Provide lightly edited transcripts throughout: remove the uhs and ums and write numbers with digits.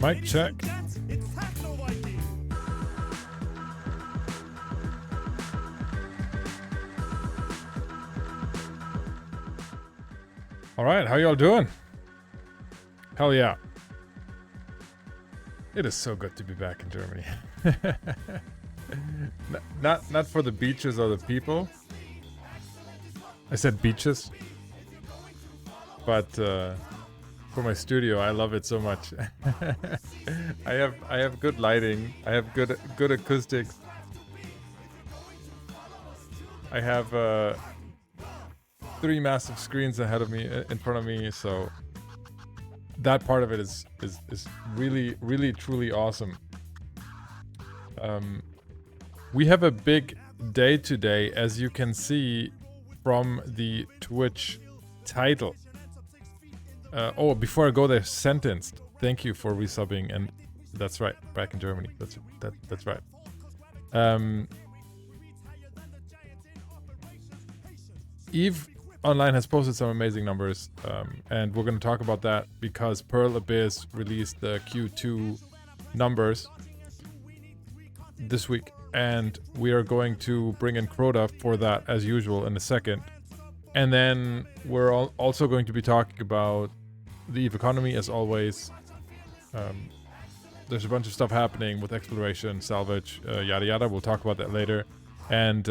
Mic check. All right, how y'all doing? Hell yeah. It is so good to be back in Germany. not for the beaches or the people. I said beaches. But for my studio, I love it so much. I have good lighting. I have good acoustics. I have 3 massive screens ahead of me, in front of me, so that part of it is really truly awesome. We have a big day today, as you can see from the Twitch title. Oh, before I go there, sentenced. Thank you for resubbing, and that's right, back in Germany. That's right. Eve Online has posted some amazing numbers, and we're going to talk about that because Pearl Abyss released the Q2 numbers this week, and we are going to bring in Crota for that as usual in a second. And then we're also going to be talking about the Eve economy as always. There's a bunch of stuff happening with exploration, salvage, yada yada. We'll talk about that later. And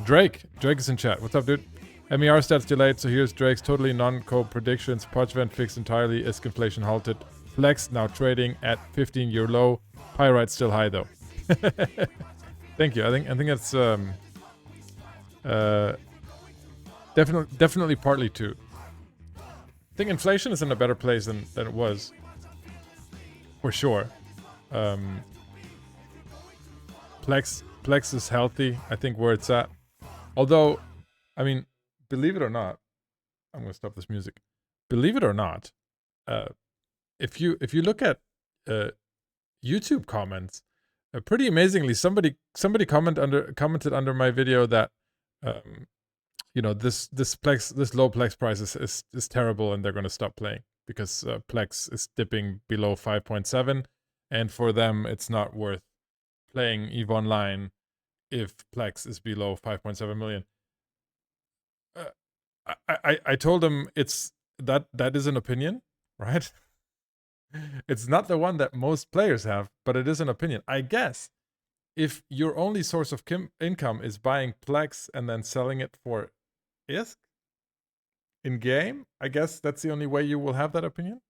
Drake is in chat. What's up, dude? MER stats delayed, so here's Drake's totally non-co predictions. Podgevent fixed entirely. ISK inflation halted. Flex now trading at 15-year low. Pyrite still high though. Thank you. I think that's definitely partly too. I think inflation is in a better place than it was, for sure. Plex is healthy. I think where it's at. Although, I mean, believe it or not, I'm gonna stop this music. Believe it or not, if you look at YouTube comments, pretty amazingly, somebody commented under my video that you know, this low Plex price is terrible, and they're gonna stop playing because Plex is dipping below 5.7, and for them it's not worth playing EVE Online if Plex is below 5.7 million. I told him that is an opinion, right? It's not the one that most players have, but it is an opinion. I guess if your only source of income is buying Plex and then selling it for ISK in game, I guess that's the only way you will have that opinion.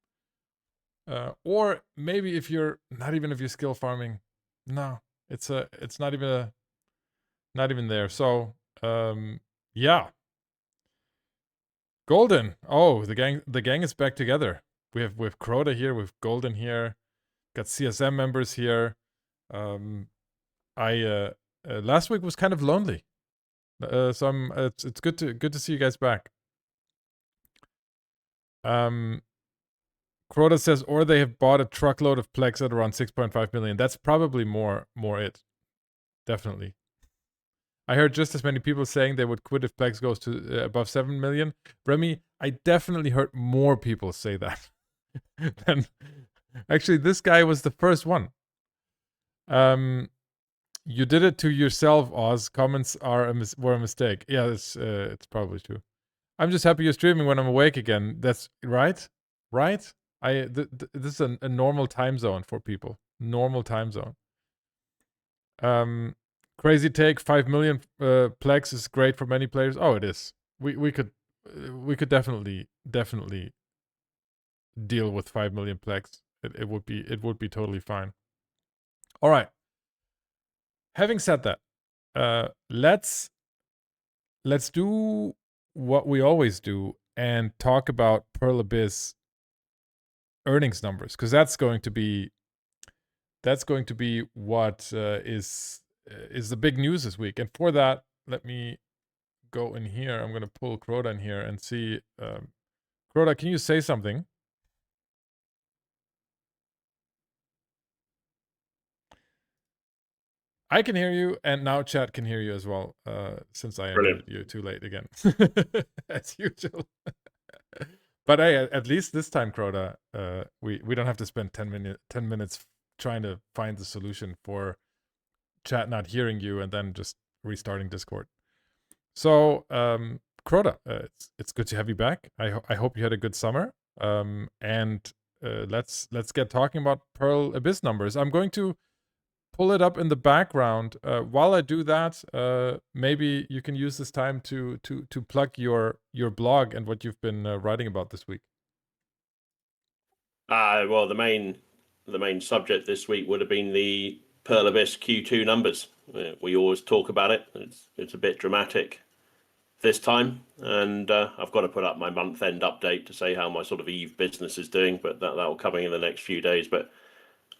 Or maybe if you're skill farming, no, it's not even there. So yeah. Golden. Oh, the gang is back together. We have Crota here, with Golden here, got CSM members here. I last week was kind of lonely, so it's good to see you guys back. Crota says, or they have bought a truckload of Plex at around 6.5 million. That's probably more it. Definitely. I heard just as many people saying they would quit if Plex goes to above 7 million. Remy, I definitely heard more people say that. Actually, this guy was the first one. You did it to yourself, Oz. Comments were a mistake. Yeah, it's probably true. I'm just happy you're streaming when I'm awake again. That's right. Right? This is a normal time zone for people. Normal time zone. Crazy take. 5 million Plex is great for many players. Oh, it is. We could definitely deal with 5 million Plex. It would be totally fine. All right. Having said that, let's do what we always do and talk about Pearl Abyss earnings numbers, because that's going to be what is the big news this week. And for that, let me go in here. I'm going to pull Crota in here and see. Crota, can you say something? I can hear you, and now chat can hear you as well, since I entered you too late again. As usual. But hey, at least this time, Crota, we don't have to spend 10 minutes trying to find the solution for chat not hearing you and then just restarting Discord. So, Crota, it's good to have you back. I hope you had a good summer. And let's get talking about Pearl Abyss numbers. I'm going to pull it up in the background. While I do that, maybe you can use this time to plug your blog and what you've been writing about this week. Well, the main subject this week would have been the Pearl Abyss Q2 numbers. We always talk about it. It's a bit dramatic this time, and I've got to put up my month-end update to say how my sort of Eve business is doing, but that will come in the next few days. But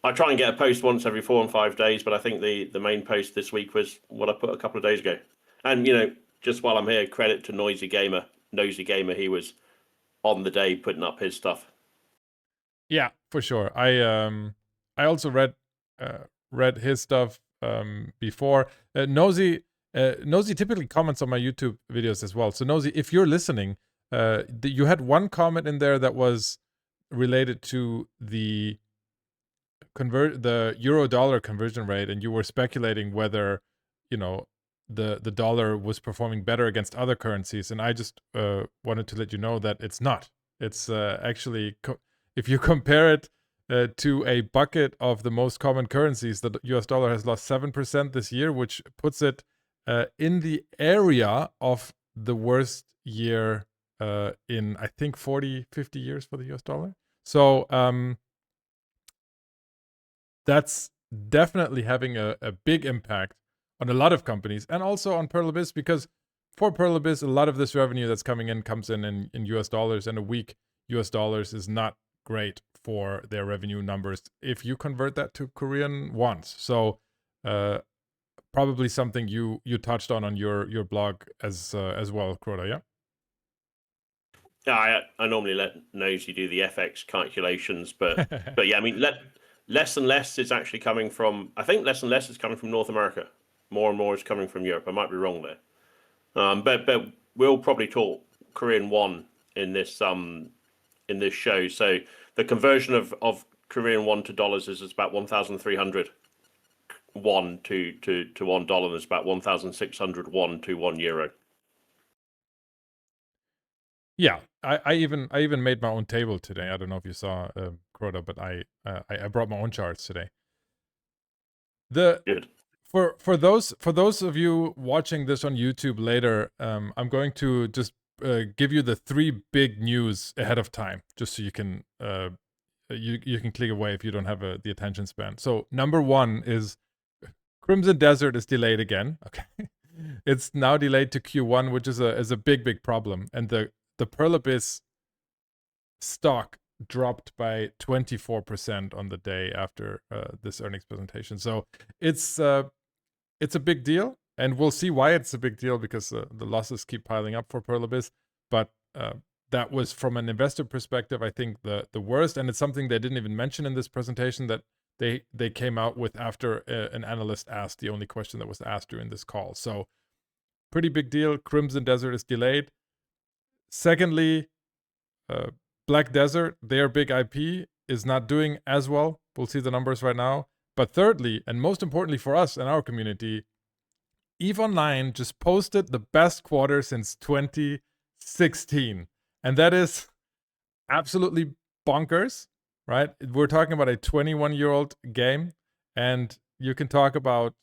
I try and get a post once every 4 and 5 days, but I think the main post this week was what I put a couple of days ago. And just while I'm here, credit to Nosy Gamer. He was on the day putting up his stuff. Yeah, for sure. I also read his stuff before. Nosy typically comments on my YouTube videos as well. So Nosy, if you're listening, you had one comment in there that was related to the euro dollar conversion rate, and you were speculating whether the dollar was performing better against other currencies. And I just wanted to let you know that it's not. It's actually if you compare it to a bucket of the most common currencies, the US dollar has lost 7% this year, which puts it in the area of the worst year in, I think, 40, 50 years for the US dollar. So that's definitely having a big impact on a lot of companies and also on Pearl Abyss, because for Pearl Abyss, a lot of this revenue that's coming in comes in US dollars, and a weak US dollars is not great for their revenue numbers if you convert that to Korean wons. So probably something you touched on your blog as well, Crota, yeah? Yeah, I normally let Nosy do the FX calculations, but yeah, I mean, less and less is actually coming from. I think less and less is coming from North America. More and more is coming from Europe. I might be wrong there, but we'll probably talk Korean won in this show. So the conversion of Korean won to dollars is about 1,300 won to $1, and it's about 1,600 won to €1. Yeah, I even made my own table today. I don't know if you saw, Crota, but I brought my own charts today. Good. For those of you watching this on YouTube later, I'm going to just give you the 3 big news ahead of time, just so you can you can click away if you don't have the attention span. So number 1 is Crimson Desert is delayed again. Okay, it's now delayed to Q1, which is a big problem, and the Pearl Abyss stock dropped by 24% on the day after this earnings presentation. So it's a big deal, and we'll see why it's a big deal, because the losses keep piling up for Pearl Abyss. But that was, from an investor perspective, I think the worst, and it's something they didn't even mention in this presentation that they came out with after an analyst asked the only question that was asked during this call. So pretty big deal. Crimson Desert is delayed. Secondly, Black Desert, their big IP, is not doing as well. We'll see the numbers right now. But thirdly, and most importantly for us and our community, EVE Online just posted the best quarter since 2016. And that is absolutely bonkers, right? We're talking about a 21-year-old game, and you can talk about,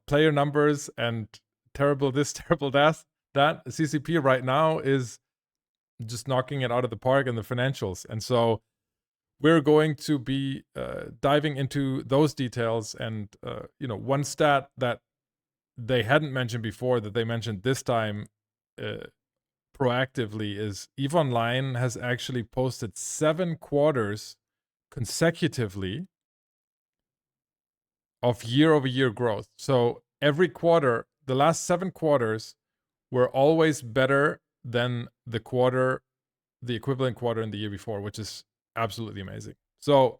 player numbers and terrible this, terrible that. CCP right now is just knocking it out of the park in the financials. And so we're going to be diving into those details. And, one stat that they hadn't mentioned before that they mentioned this time proactively is EVE Online has actually posted 7 quarters consecutively of year-over-year growth. So every quarter, the last 7 quarters were always better than the equivalent quarter in the year before, which is absolutely amazing. So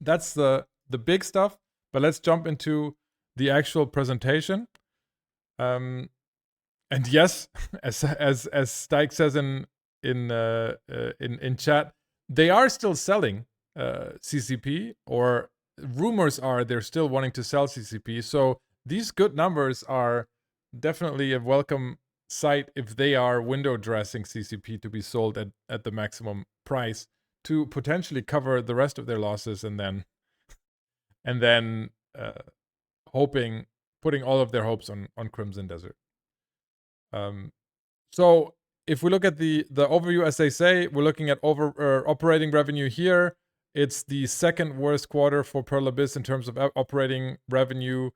that's the big stuff. But let's jump into the actual presentation. And yes, as Stike says in in chat. They are still selling CCP, or rumors are they're still wanting to sell CCP. So these good numbers are definitely a welcome sight if they are window dressing CCP to be sold at the maximum price to potentially cover the rest of their losses, and then putting all of their hopes on Crimson Desert. So if we look at the overview, as they say, we're looking at operating revenue here. It's the second worst quarter for Pearl Abyss in terms of operating revenue,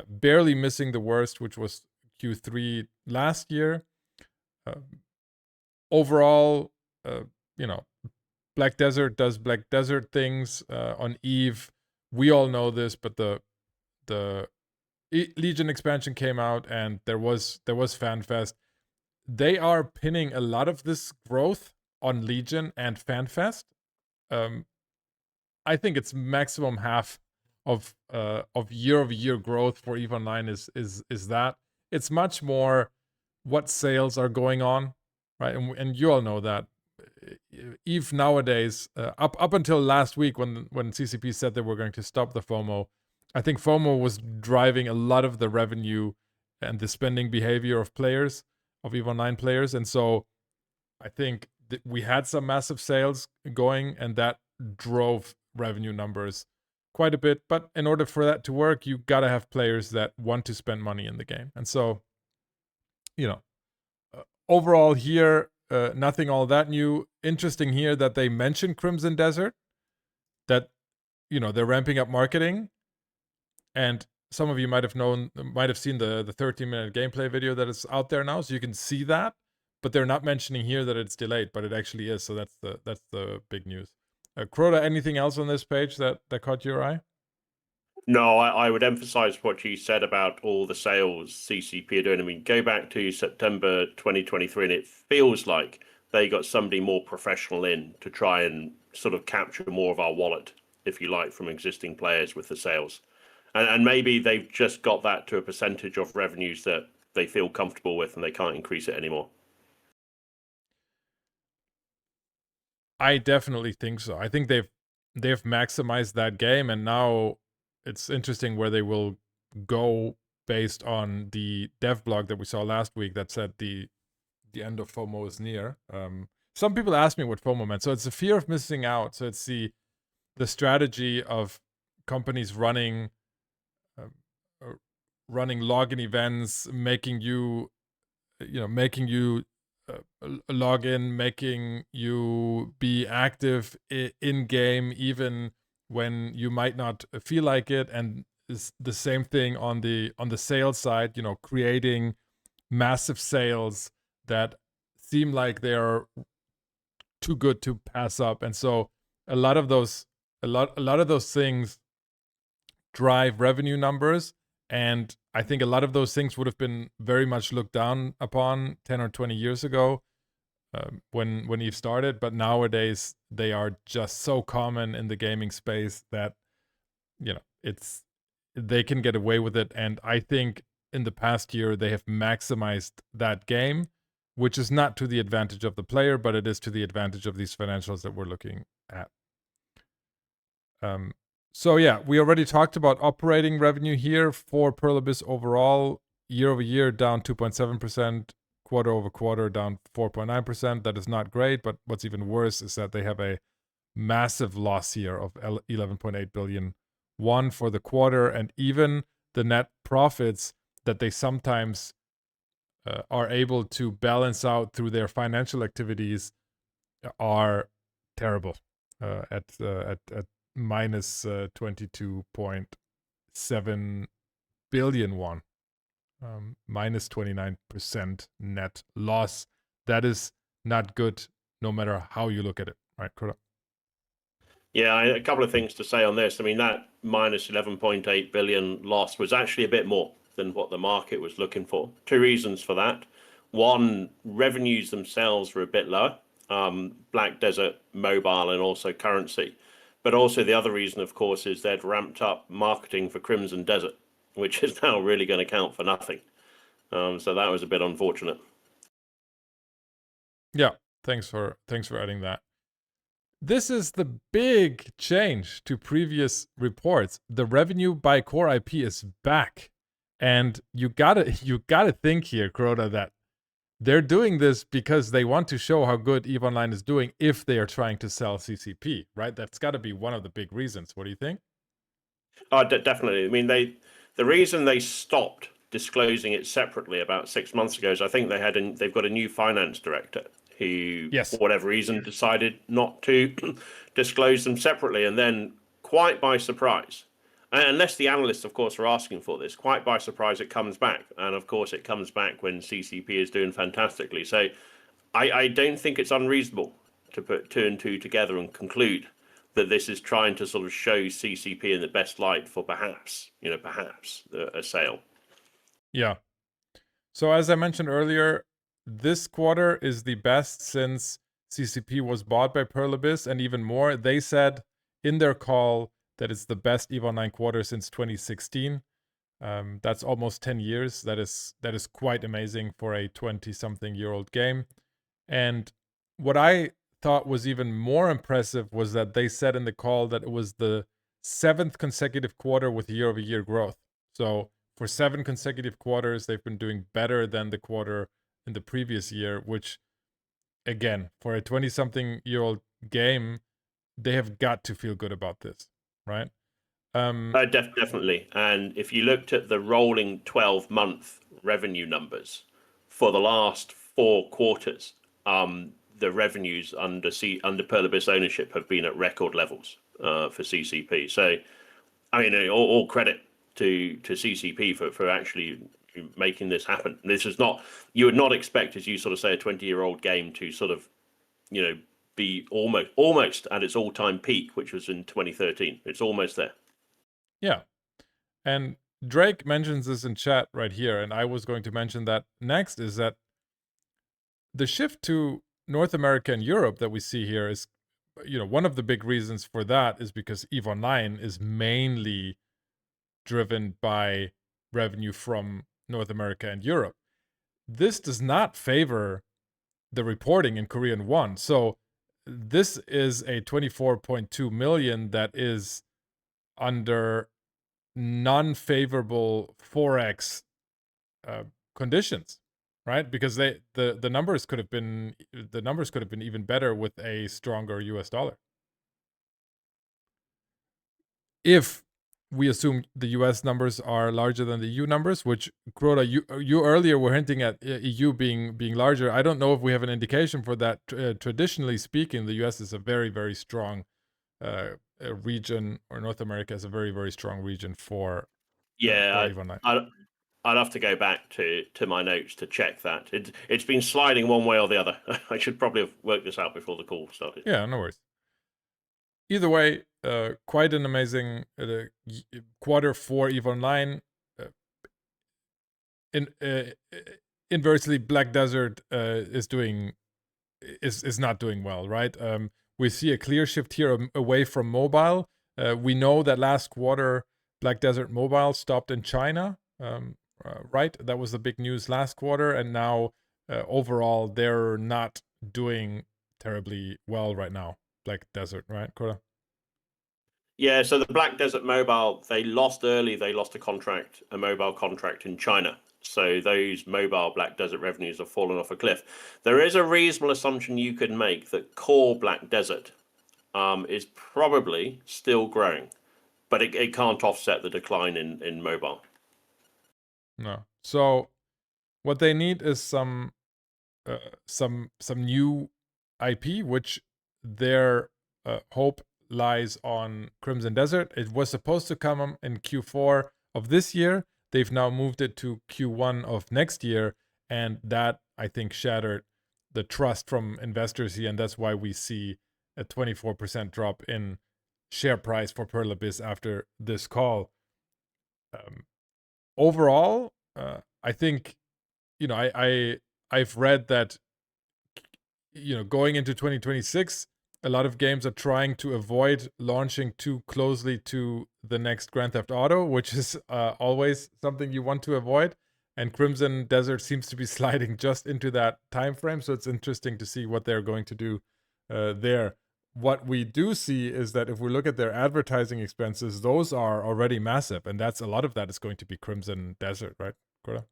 barely missing the worst, which was Q3 last year. Overall, Black Desert does Black Desert things on Eve. We all know this, but the Legion expansion came out, and there was FanFest. They are pinning a lot of this growth on Legion and FanFest. I think it's maximum half of year-over-year growth for EVE Online is that. It's much more what sales are going on, right? And you all know that EVE nowadays, up until last week when CCP said they were going to stop the FOMO, I think FOMO was driving a lot of the revenue and the spending behavior of players, of EVE Online players. And so I think we had some massive sales going, and that drove revenue numbers quite a bit. But in order for that to work, you got to have players that want to spend money in the game. And so, overall here, nothing all that new. Interesting here that they mentioned Crimson Desert, that, they're ramping up marketing. And some of you might have seen the 13-minute gameplay video that is out there now, so you can see that. But they're not mentioning here that it's delayed, but it actually is. So that's the big news. Crota, anything else on this page that caught your eye? No, I would emphasize what you said about all the sales CCP are doing. I mean, go back to September 2023, and it feels like they got somebody more professional in to try and sort of capture more of our wallet, if you like, from existing players with the sales. And maybe they've just got that to a percentage of revenues that they feel comfortable with, and they can't increase it anymore. I definitely think so. I think they've maximized that game, and now it's interesting where they will go based on the dev blog that we saw last week that said the end of FOMO is near. Some people ask me what FOMO meant. So it's the fear of missing out. So it's the strategy of companies running login events, making you log in, making you be active in game even when you might not feel like it. And it's the same thing on the sales side, creating massive sales that seem like they're too good to pass up. And so a lot of those things drive revenue numbers. And I think a lot of those things would have been very much looked down upon 10 or 20 years ago when Eve started. But nowadays, they are just so common in the gaming space that, they can get away with it. And I think in the past year, they have maximized that game, which is not to the advantage of the player, but it is to the advantage of these financials that we're looking at. So yeah, we already talked about operating revenue here for Pearl Abyss overall. Year over year, down 2.7%. Quarter over quarter, down 4.9%. That is not great, but what's even worse is that they have a massive loss here of 11.8 billion won for the quarter, and even the net profits that they sometimes are able to balance out through their financial activities are terrible at minus 22.7 billion won, minus 29% net loss. That is not good, no matter how you look at it, right, Kuda? Yeah, a couple of things to say on this. I mean, that minus 11.8 billion loss was actually a bit more than what the market was looking for. Two reasons for that. One, revenues themselves were a bit lower, Black Desert, mobile, and also currency. But also the other reason, of course, is they'd ramped up marketing for Crimson Desert, which is now really going to count for nothing. So that was a bit unfortunate. Yeah, Thanks for adding that. This is the big change to previous reports. The revenue by core IP is back. And you gotta think here, Crota, that they're doing this because they want to show how good EVE Online is doing if they are trying to sell CCP, right? That's gotta be one of the big reasons. What do you think? Oh, definitely. I mean, the reason they stopped disclosing it separately about 6 months ago is I think they've got a new finance director who, for Yes. whatever reason, decided not to disclose them separately, and then quite by surprise, unless the analysts, of course, are asking for this, quite by surprise, it comes back, and of course, it comes back when CCP is doing fantastically. So, I don't think it's unreasonable to put two and two together and conclude that this is trying to sort of show CCP in the best light for perhaps a sale. Yeah. So as I mentioned earlier, this quarter is the best since CCP was bought by Pearl Abyss, and even more. They said in their call that it's the best EVE Online quarter since 2016. That's almost 10 years. That is quite amazing for a 20-something-year-old game. And what I thought was even more impressive was that they said in the call that it was the 7th consecutive quarter with year-over-year growth. So for 7 consecutive quarters, they've been doing better than the quarter in the previous year, which, again, for a 20-something-year-old game, they have got to feel good about this, right? Definitely. And if you looked at the rolling 12-month revenue numbers for the last 4 quarters, the revenues under Pearl Abyss ownership have been at record levels for CCP. So, I mean, all credit to CCP for actually making this happen. This is not, you would not expect, as you sort of say, a 20-year-old game to sort of, be almost at its all-time peak, which was in 2013. It's almost there. Yeah. And Drake mentions this in chat right here, and I was going to mention that next, is that the shift to North America and Europe that we see here is, one of the big reasons for that is because EVE Online is mainly driven by revenue from North America and Europe. This does not favor the reporting in Korean won. So this is a 24.2 million that is under non-favorable forex conditions, right? Because the numbers could have been even better with a stronger US dollar. If we assume the US numbers are larger than the EU numbers, which, Crota, you earlier were hinting at EU being larger. I don't know if we have an indication for that. Traditionally speaking, the US is a very, very strong region, or North America is a very, very strong region for Yeah, EVE Online. I'd have to go back to my notes to check that. It's been sliding one way or the other. I should probably have worked this out before the call started. Yeah, no worries. Either way, quite an amazing quarter for EVE Online. Inversely, Black Desert is not doing well, right? We see a clear shift here away from mobile. We know that last quarter Black Desert Mobile stopped in China, right? That was the big news last quarter, and now overall they're not doing terribly well right now. Black Desert, right, Cora? Yeah, so the Black Desert Mobile, they lost early. They lost a mobile contract in China. So those mobile Black Desert revenues have fallen off a cliff. There is a reasonable assumption you could make that core Black Desert is probably still growing, but it can't offset the decline in mobile. No. So what they need is some new IP, which their hope lies on Crimson Desert. It was supposed to come in Q4 of this year. They've now moved it to Q1 of next year, and that, I think, shattered the trust from investors here, and that's why we see a 24% drop in share price for Pearl Abyss after this call. Overall, I think, I've read that, going into 2026, a lot of games are trying to avoid launching too closely to the next Grand Theft Auto, which is always something you want to avoid. and Crimson Desert seems to be sliding just into that time frame. So it's interesting to see what they're going to do there. What we do see is that if we look at their advertising expenses, those are already massive, and that's a lot of that is going to be Crimson Desert, right, Corda?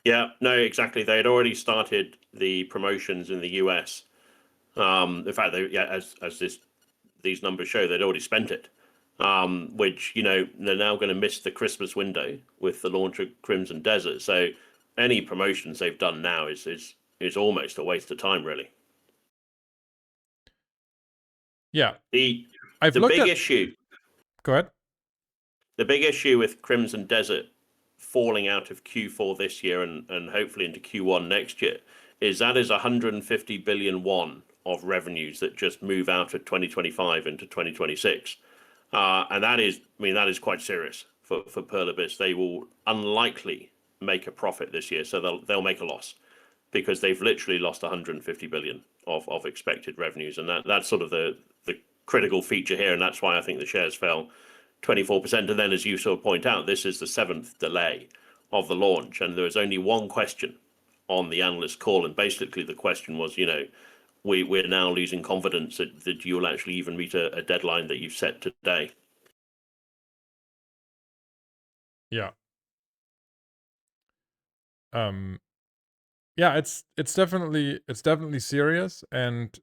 Yeah, no, exactly. They had already started the promotions in the US. In fact, these numbers show, they'd already spent it. Which, they're now going to miss the Christmas window with the launch of Crimson Desert. So any promotions they've done now is almost a waste of time, really. Yeah, The I've the looked big at. issue Go ahead. the big issue with Crimson Desert falling out of Q4 this year and hopefully into Q1 next year is that is 150 billion won of revenues that just move out of 2025 into 2026. And that is quite serious for Pearl Abyss. They will unlikely make a profit this year, so they'll make a loss because they've literally lost 150 billion of expected revenues, and that's sort of the critical feature here, and that's why I think the shares fell 24%. And then, as you sort of point out, this is the seventh delay of the launch, and there was only one question on the analyst call, and basically the question was, we're now losing confidence that you'll actually even meet a deadline that you've set today. Yeah. Yeah, it's definitely serious, and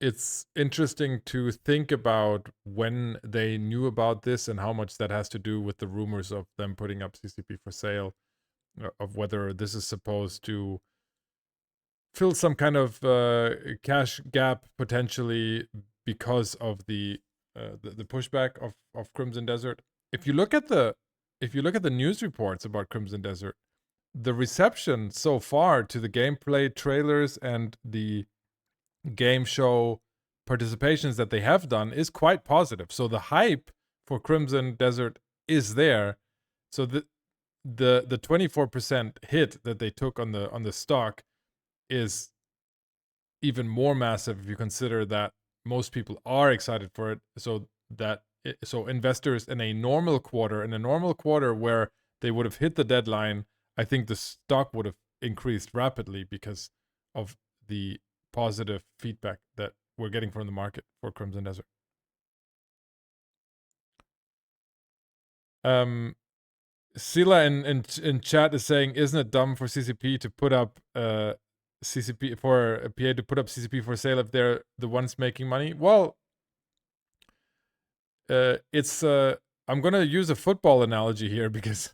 it's interesting to think about when they knew about this and how much that has to do with the rumors of them putting up CCP for sale, of whether this is supposed to fill some kind of cash gap potentially because of the pushback of Crimson Desert. If you look at the news reports about Crimson Desert, the reception so far to the gameplay trailers and the game show participations that they have done is quite positive. So the hype for Crimson Desert is there. So the 24% hit that they took on the stock is even more massive if you consider that most people are excited for it. So investors in a normal quarter where they would have hit the deadline, I think the stock would have increased rapidly because of the positive feedback that we're getting from the market for Crimson Desert. Sila in chat is saying, isn't it dumb for CCP to put up CCP for a PA to put up CCP for sale if they're the ones making money? Well, it's I'm gonna use a football analogy here because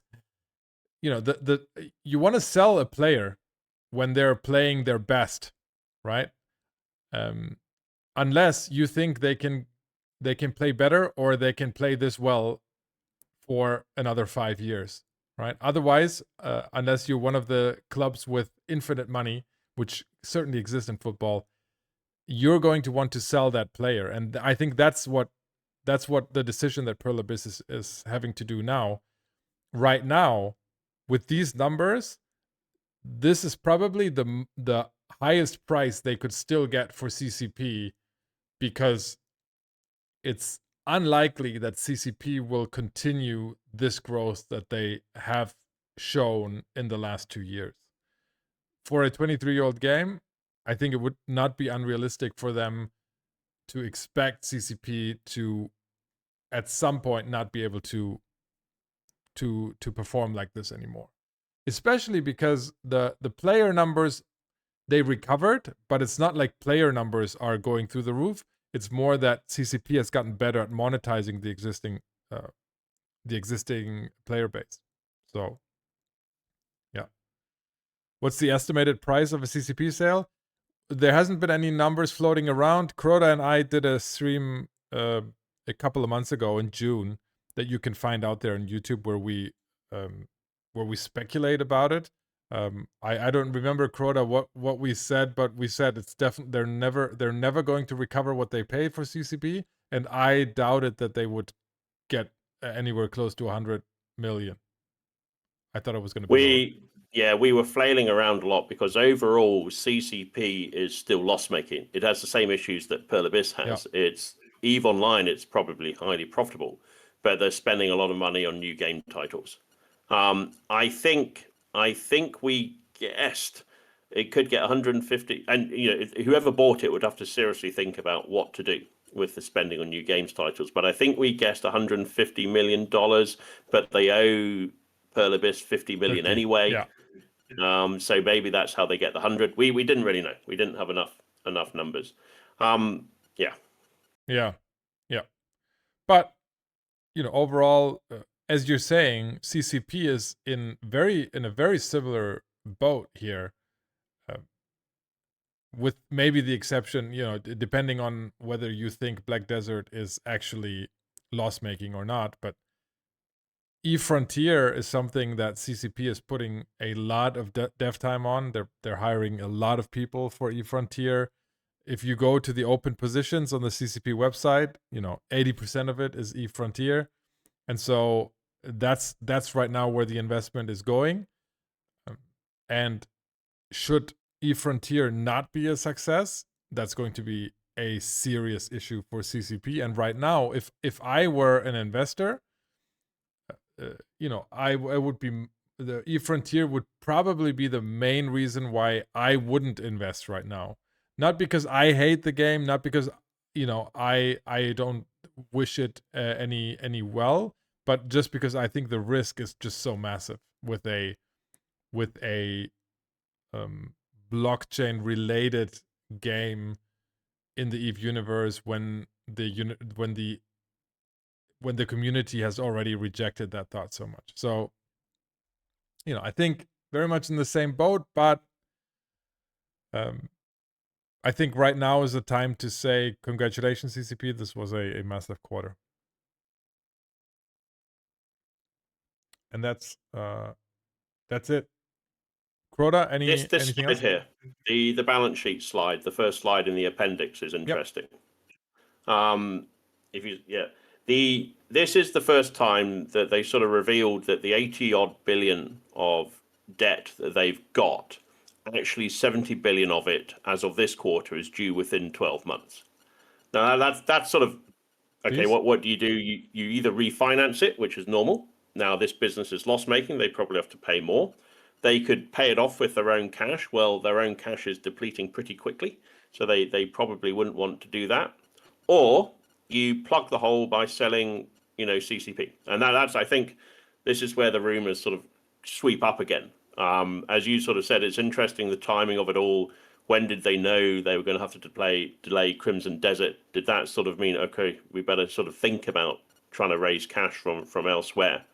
the you want to sell a player when they're playing their best, right? Unless you think they can play better or they can play this well for another 5 years, right? Otherwise, unless you're one of the clubs with infinite money, which certainly exists in football, you're going to want to sell that player. And I think that's what the decision that Pearl Abyss is having to do now. Right now, with these numbers, this is probably the highest price they could still get for CCP, because it's unlikely that CCP will continue this growth that they have shown in the last 2 years. For a 23-year-old game, I think it would not be unrealistic for them to expect CCP to at some point not be able to perform like this anymore. Especially because the player numbers, they recovered, but it's not like player numbers are going through the roof. It's more that CCP has gotten better at monetizing the existing player base. So, yeah. What's the estimated price of a CCP sale? There hasn't been any numbers floating around. Crota and I did a stream a couple of months ago in June that you can find out there on YouTube where we speculate about it. I don't remember, Crota, what we said, but we said it's definitely they're never going to recover what they paid for CCP, and I doubted that they would get anywhere close to 100 million. I thought it was going to be lower. We were flailing around a lot because overall CCP is still loss making. It has the same issues that Pearl Abyss has. Yeah. It's EVE Online, it's probably highly profitable, but they're spending a lot of money on new game titles. I think we guessed it could get 150, and whoever bought it would have to seriously think about what to do with the spending on new games titles. But I think we guessed $150 million, but they owe Pearl Abyss 50 million 50. anyway. Yeah. So maybe that's how they get the 100. We didn't really know. We didn't have enough numbers. Yeah. Yeah. Yeah. But, overall, as you're saying, CCP is in a very similar boat here. With maybe the exception, depending on whether you think Black Desert is actually loss making or not. But eFrontier is something that CCP is putting a lot of dev time on. They're hiring a lot of people for eFrontier. If you go to the open positions on the CCP website, 80% of it is eFrontier, and so that's right now where the investment is going. And should eFrontier not be a success, that's going to be a serious issue for CCP. And right now, if I were an investor, I would be, the eFrontier would probably be the main reason why I wouldn't invest right now. Not because I hate the game, not because I don't wish it any well, but just because I think the risk is just so massive with a blockchain related game in the EVE universe when the community has already rejected that thought so much. So, I think very much in the same boat, but I think right now is the time to say congratulations, CCP. This was a massive quarter. And that's it. Crota, This anything slide else? here, the balance sheet slide, the first slide in the appendix is interesting. Yep. This is the first time that they sort of revealed that the 80 odd billion of debt that they've got, actually 70 billion of it as of this quarter is due within 12 months. Now that's sort of okay. Please? What do? You either refinance it, which is normal. Now this business is loss making; they probably have to pay more. They could pay it off with their own cash. Well, their own cash is depleting pretty quickly, so they probably wouldn't want to do that. Or you plug the hole by selling, CCP, and that's, I think, this is where the rumors sort of sweep up again. As you sort of said, it's interesting the timing of it all. When did they know they were going to have to delay Crimson Desert? Did that sort of mean, okay, we better sort of think about trying to raise cash from elsewhere?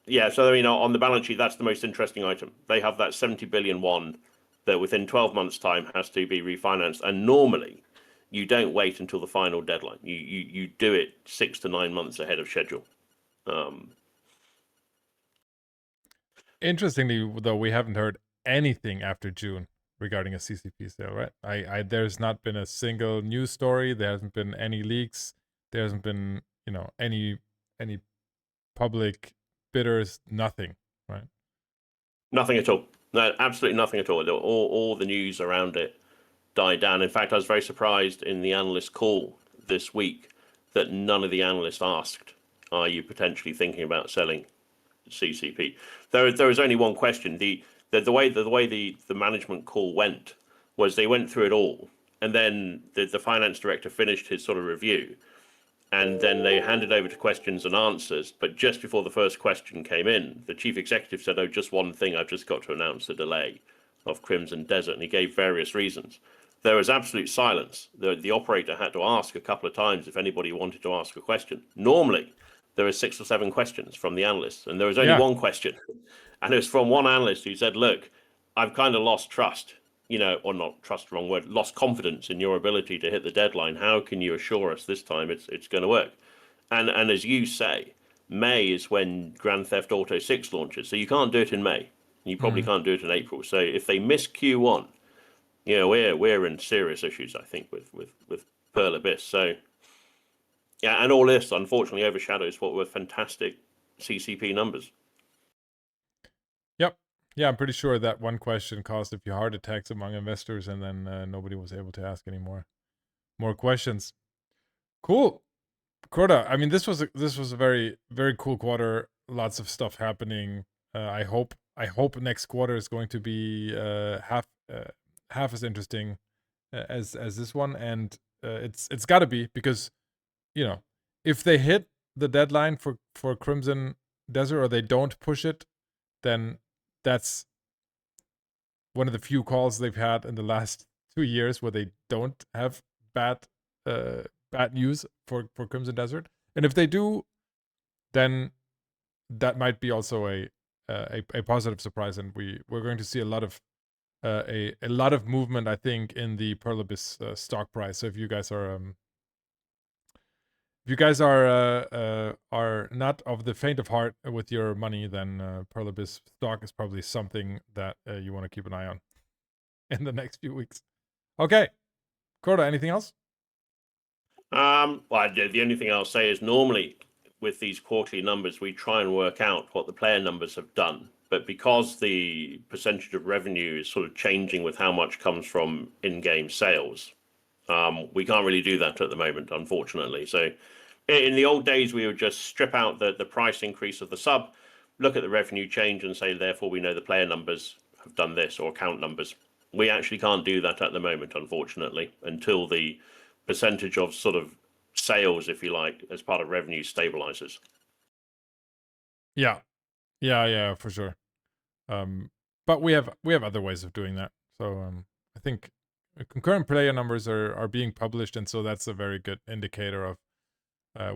Yeah, so I mean, on the balance sheet, that's the most interesting item. They have that 70 billion won that within 12 months' time has to be refinanced, and normally you don't wait until the final deadline. You do it 6 to 9 months ahead of schedule. Interestingly, though, we haven't heard anything after June regarding a CCP sale, right? I there's not been a single news story. There hasn't been any leaks. There hasn't been, any public bidders. Nothing, right? Nothing at all. No, absolutely nothing at all. All the news around it died down. In fact, I was very surprised in the analyst call this week that none of the analysts asked, "Are you potentially thinking about selling CCP?" There was only one question. The way the management call went was they went through it all, and then the finance director finished his sort of review, and then they handed over to questions and answers. But just before the first question came in, the chief executive said, "Oh, just one thing. I've just got to announce the delay of Crimson Desert," and he gave various reasons. There was absolute silence. The operator had to ask a couple of times if anybody wanted to ask a question. Normally, there are 6 or 7 questions from the analysts, and there was only one question. And it was from one analyst who said, "Look, I've kind of lost trust, or not trust, wrong word, lost confidence in your ability to hit the deadline. How can you assure us this time it's going to work?" And as you say, May is when Grand Theft Auto 6 launches, so you can't do it in May. You probably can't do it in April. So if they miss Q1, we're in serious issues, I think, with Pearl Abyss. So yeah, and all this unfortunately overshadows what were fantastic CCP numbers. Yep. Yeah, I'm pretty sure that one question caused a few heart attacks among investors, and then nobody was able to ask any more questions. Cool. Crota, I mean, this was a very very cool quarter. Lots of stuff happening. I hope next quarter is going to be half as interesting as this one, and it's got to be because you know if they hit the deadline for Crimson Desert or they don't push it, then that's one of the few calls they've had in the last 2 years where they don't have bad bad news for Crimson Desert. And if they do, then that might be also a positive surprise, and we're going to see a lot of a lot of movement, I think, in the Pearl Abyss stock price. So if you guys are not of the faint of heart with your money, then Pearl Abyss stock is probably something that you want to keep an eye on in the next few weeks. Okay, Crota, anything else? Well, the only thing I'll say is normally with these quarterly numbers, we try and work out what the player numbers have done. But because the percentage of revenue is sort of changing with how much comes from in-game sales, we can't really do that at the moment, unfortunately. So in the old days, we would just strip out the price increase of the sub, look at the revenue change and say, therefore, we know the player numbers have done this, or account numbers. We actually can't do that at the moment, unfortunately, until the percentage of sort of sales, if you like, as part of revenue stabilizes. Yeah, for sure. But we have other ways of doing that. So I think concurrent player numbers are being published, and so that's a very good indicator of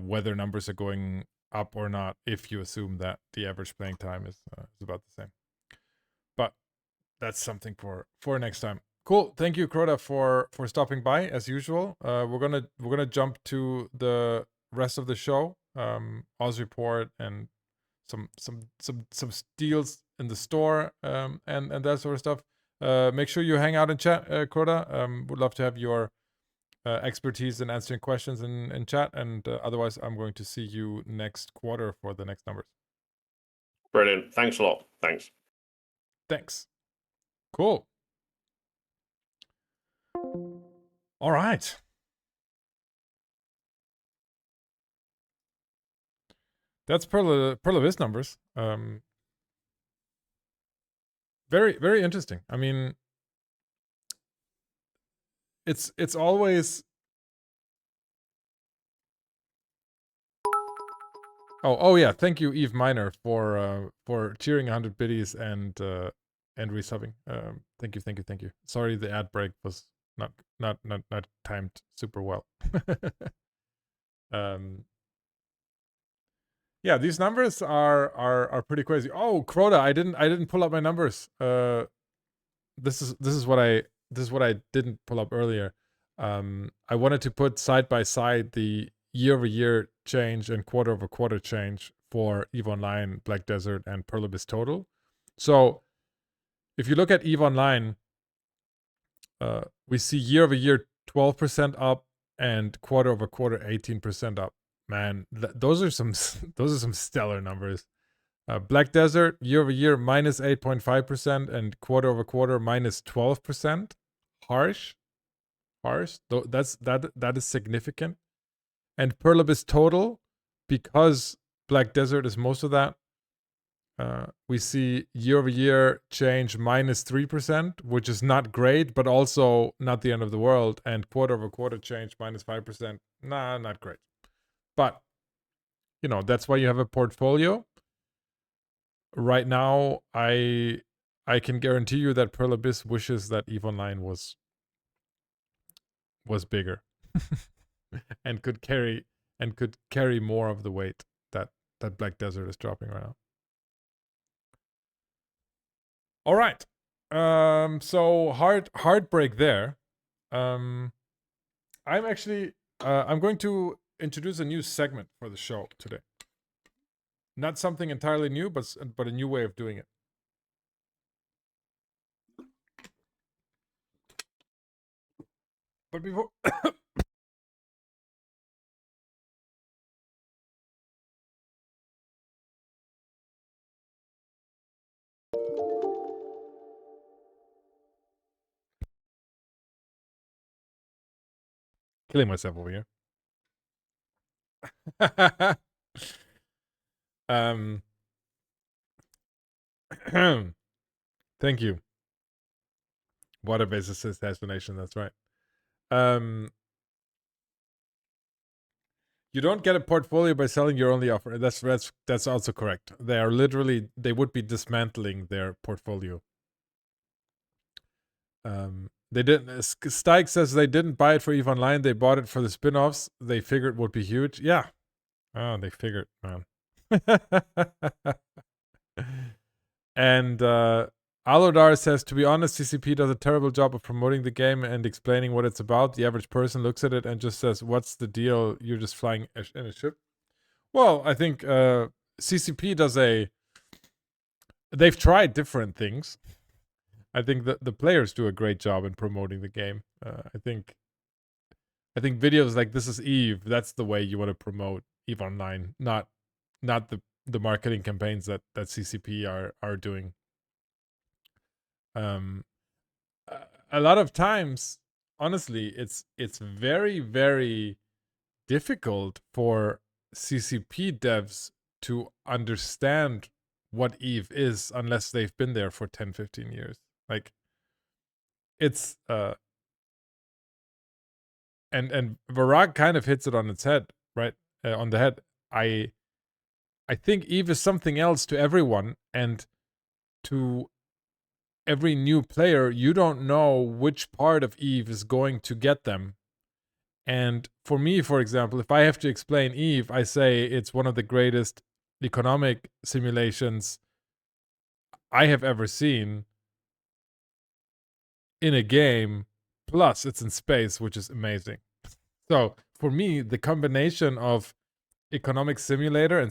whether numbers are going up or not. If you assume that the average playing time is about the same, but that's something for next time. Cool. Thank you, Crota, for stopping by as usual. We're gonna jump to the rest of the show. Oz report and some deals in the store and that sort of stuff. Make sure you hang out in chat, Crota. Would love to have your expertise in answering questions in chat. And otherwise, I'm going to see you next quarter for the next numbers. Brilliant. Thanks a lot. Thanks. Thanks. Cool. All right. That's Pearl Abyss numbers. Very, very interesting. I mean, it's always. Oh yeah! Thank you, Eve Miner, for cheering 100 biddies and resubbing. Thank you. Sorry, the ad break was not timed super well. um, yeah, these numbers are pretty crazy. Oh, Crota, I didn't pull up my numbers. This is what I didn't pull up earlier. I wanted to put side by side the year-over-year change and quarter-over-quarter change for EVE Online, Black Desert, and Pearl Abyss total. So if you look at EVE Online, we see year-over-year 12% up and quarter-over-quarter 18% up. Man, those are some stellar numbers. Black Desert year-over-year minus 8.5% and quarter-over-quarter minus 12%. Harsh. That is significant. And Pearl Abyss total, because Black Desert is most of that, we see year-over-year change minus 3%, which is not great, but also not the end of the world. And quarter-over-quarter change minus 5%, not great. But that's why you have a portfolio. Right now, I can guarantee you that Pearl Abyss wishes that EVE Online was bigger and could carry more of the weight that Black Desert is dropping right now. All right. So heartbreak there. I'm actually I'm going to introduce a new segment for the show today. Not something entirely new, but a new way of doing it. But before killing myself over here. um, thank you. Water-based assassination. That's right. Um, you don't get a portfolio by selling your only offer. That's also correct. They are literally they would be dismantling their portfolio. They didn't. Stike says they didn't buy it for EVE Online. They bought it for the spin-offs. They figured would be huge. Yeah. Oh, they figured, man. And Alodar says, to be honest, CCP does a terrible job of promoting the game and explaining what it's about. The average person looks at it and just says, "What's the deal? You're just flying in a ship." Well, I think CCP does a. They've tried different things. I think the players do a great job in promoting the game. I think videos like This Is Eve, that's the way you want to promote Eve Online, not the marketing campaigns that CCP are doing. A lot of times, honestly, it's very, very difficult for CCP devs to understand what Eve is unless they've been there for 10, 15 years. Like, it's and Varag kind of hits it on its head, right? On the head. I think Eve is something else to everyone, and to every new player, you don't know which part of Eve is going to get them. And for me, for example, if I have to explain Eve, I say it's one of the greatest economic simulations I have ever seen in a game. Plus, it's in space, which is amazing. So for me, the combination of economic simulator and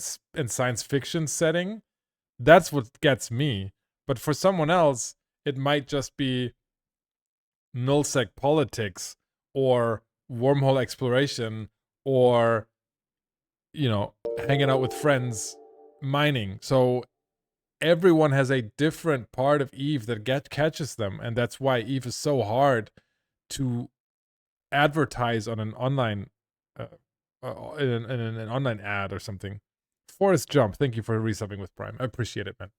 science fiction setting, that's what gets me. But for someone else, it might just be nullsec politics or wormhole exploration or, you know, hanging out with friends mining. So everyone has a different part of Eve that catches them, and that's why Eve is so hard to advertise on an online in an online ad or something. Forrest Jump, thank you for resubbing with Prime. I appreciate it, man.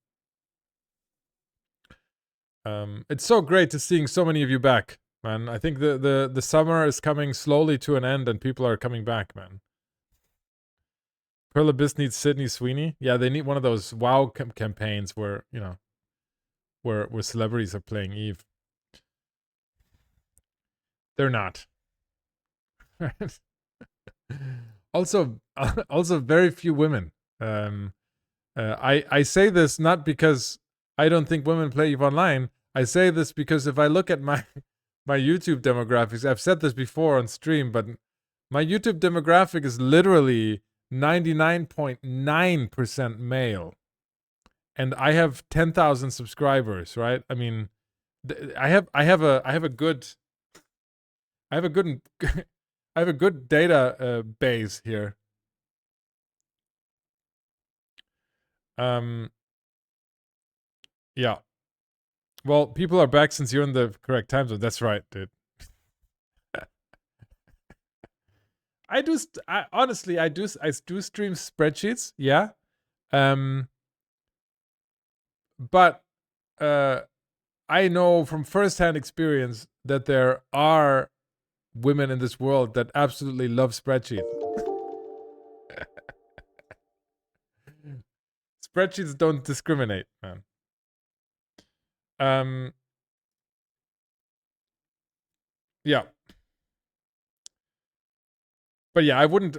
It's so great to seeing so many of you back, man. I think the summer is coming slowly to an end, and people are coming back, man. Pearl Abyss needs Sydney Sweeney. Yeah, they need one of those WoW campaigns where, you know, where celebrities are playing Eve. They're not. Also, very few women. I say this not because I don't think women play Eve Online. I say this because if I look at my YouTube demographics, I've said this before on stream, but my YouTube demographic is literally 99.9% male, and I have 10,000 subscribers. Right? I mean, I have a good I have a good data base here. Yeah. Well, people are back since you're in the correct time zone. That's right, dude. Honestly, I do stream spreadsheets, yeah. But I know from firsthand experience that there are women in this world that absolutely love spreadsheets. Spreadsheets don't discriminate, man. Yeah. But yeah, I wouldn't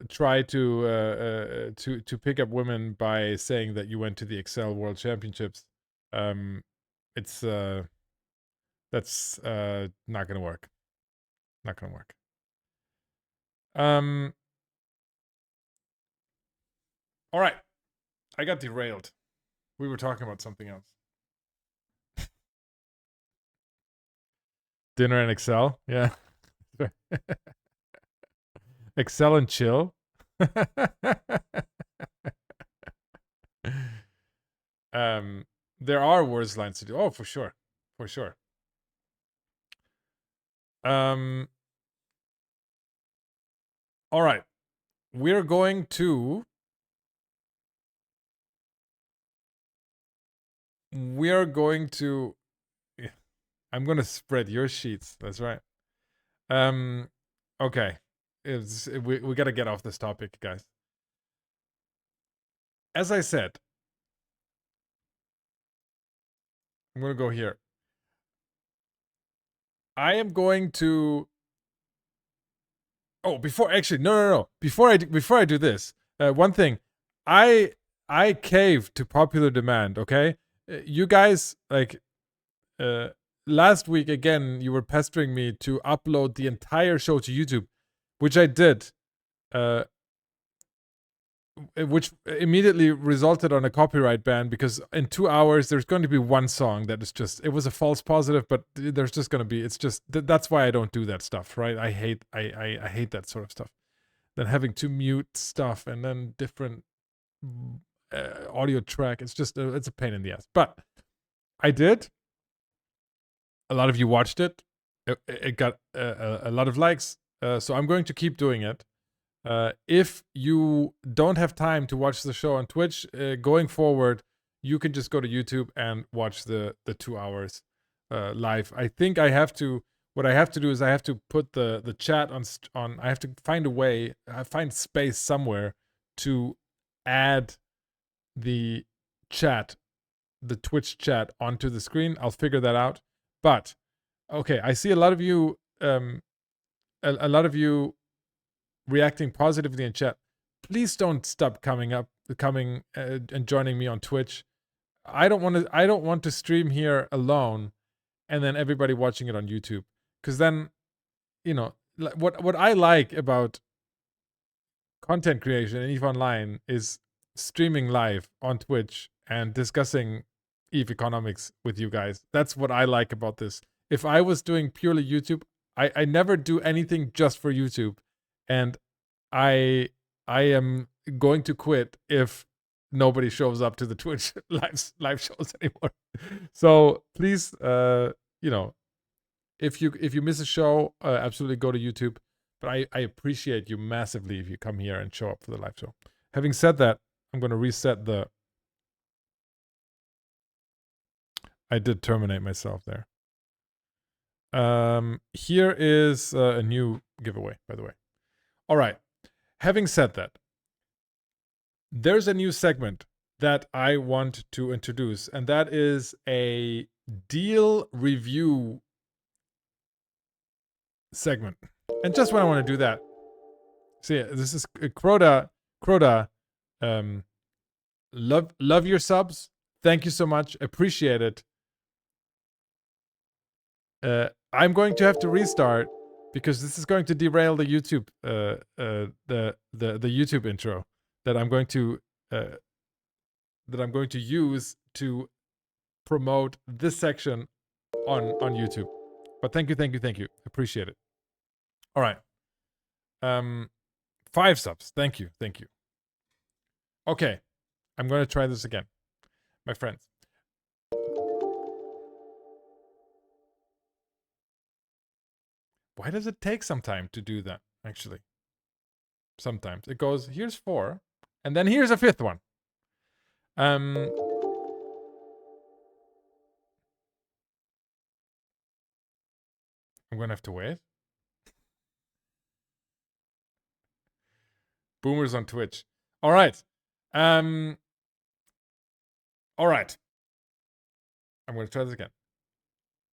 try to pick up women by saying that you went to the Excel World Championships. It's that's not gonna work. Not gonna work. All right, I got derailed. We were talking about something else. Dinner and Excel, yeah. Excel and chill. There are worse lines to do. Oh, for sure, for sure. All right. We're going to I'm going to spread your sheets. That's right. Okay. We got to get off this topic, guys. As I said, I'm going to go here. I am going to before no. Before I do this, one thing, I cave to popular demand. Okay, you guys last week again. You were pestering me to upload the entire show to YouTube, which I did. Which immediately resulted on a copyright ban because in 2 hours there's going to be one song that is just, it was a false positive, but there's just going to be, it's just that's why I don't do that stuff, right? I hate that sort of stuff. Then having to mute stuff and then different audio track, it's just it's a pain in the ass. But I did. A lot of you watched it. It got a lot of likes, so I'm going to keep doing it. If you don't have time to watch the show on Twitch, going forward, you can just go to YouTube and watch the 2 hours live. I think I have to. What I have to do is I have to put the chat on. I have to find a way. Find space somewhere to add the chat, the Twitch chat onto the screen. I'll figure that out. But okay, I see a lot of you. A lot of you reacting positively in chat. Please don't stop coming and joining me on Twitch. I don't want to stream here alone and then everybody watching it on YouTube, because then, you know, what I like about content creation in EVE Online is streaming live on Twitch and discussing EVE economics with you guys. That's what I like about this. If I was doing purely YouTube, I never do anything just for YouTube. And I am going to quit if nobody shows up to the Twitch live shows anymore. So please, you know, if you miss a show, absolutely go to YouTube. But I appreciate you massively if you come here and show up for the live show. Having said that, I'm going to reset the. I did terminate myself there. Here is a new giveaway, by the way. All right. Having said that, there's a new segment that I want to introduce, and that is a deal review segment. And just when I want to do that, see, this is Croda. Love your subs. Thank you so much. Appreciate it. I'm going to have to restart because this is going to derail the YouTube the YouTube intro that I'm going to use to promote this section on YouTube. But thank you. Appreciate it. All right. 5 subs. Thank you. Okay. I'm going to try this again, my friends. Why does it take some time to do that, actually? Sometimes it goes, here's 4, and then here's a 5th one. I'm going to have to wait. Boomers on Twitch. All right. All right. I'm going to try this again.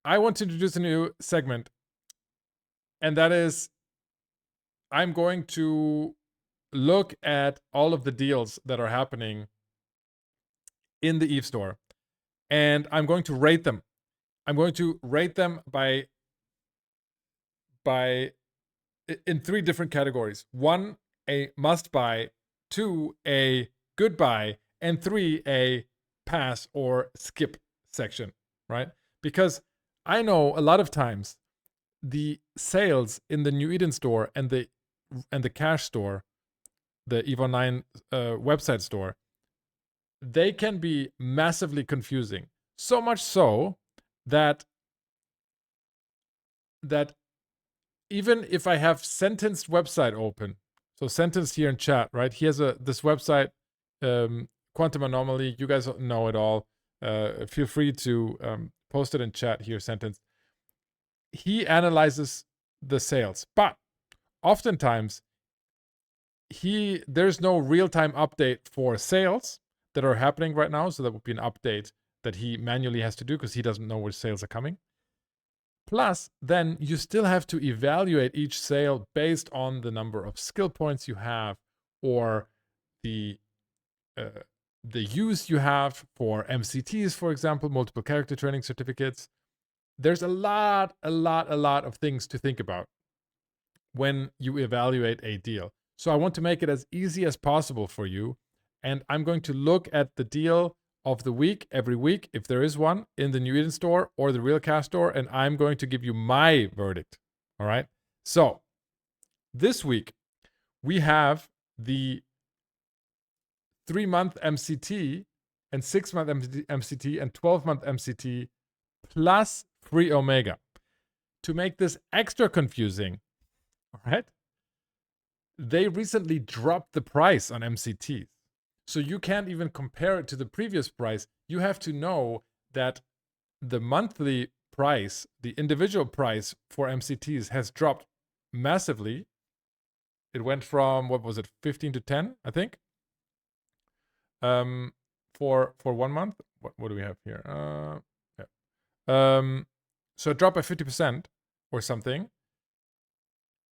I want to introduce a new segment, and that is I'm going to look at all of the deals that are happening in the EVE store, and I'm going to rate them. I'm going to rate them by in 3 different categories. 1, a must buy, 2, a good buy, and 3, a pass or skip section, right? Because I know a lot of times the sales in the New Eden store and the cash store, the EVE Online website store, they can be massively confusing. So much so that even if I have sentenced website open, So Sentence here in chat, right? He has this website, Quantum Anomaly. You guys know it all. Feel free to post it in chat here, Sentence. He analyzes the sales, but oftentimes there's no real-time update for sales that are happening right now. So that would be an update that he manually has to do because he doesn't know which sales are coming. Plus, then you still have to evaluate each sale based on the number of skill points you have or the use you have for MCTs, for example, multiple character training certificates. There's a lot of things to think about when you evaluate a deal. So I want to make it as easy as possible for you. And I'm going to look at the deal of the week, every week, if there is one, in the New Eden store or the Real Cash store, and I'm going to give you my verdict. All right? So this week, we have the 3-month MCT and 6-month MCT and 12-month MCT plus free Omega. To make this extra confusing, all right, they recently dropped the price on MCTs. So you can't even compare it to the previous price. You have to know that the monthly price, the individual price for MCTs has dropped massively. It went from, what was it, 15 to 10, I think. For 1 month. What do we have here? So it dropped by 50% or something.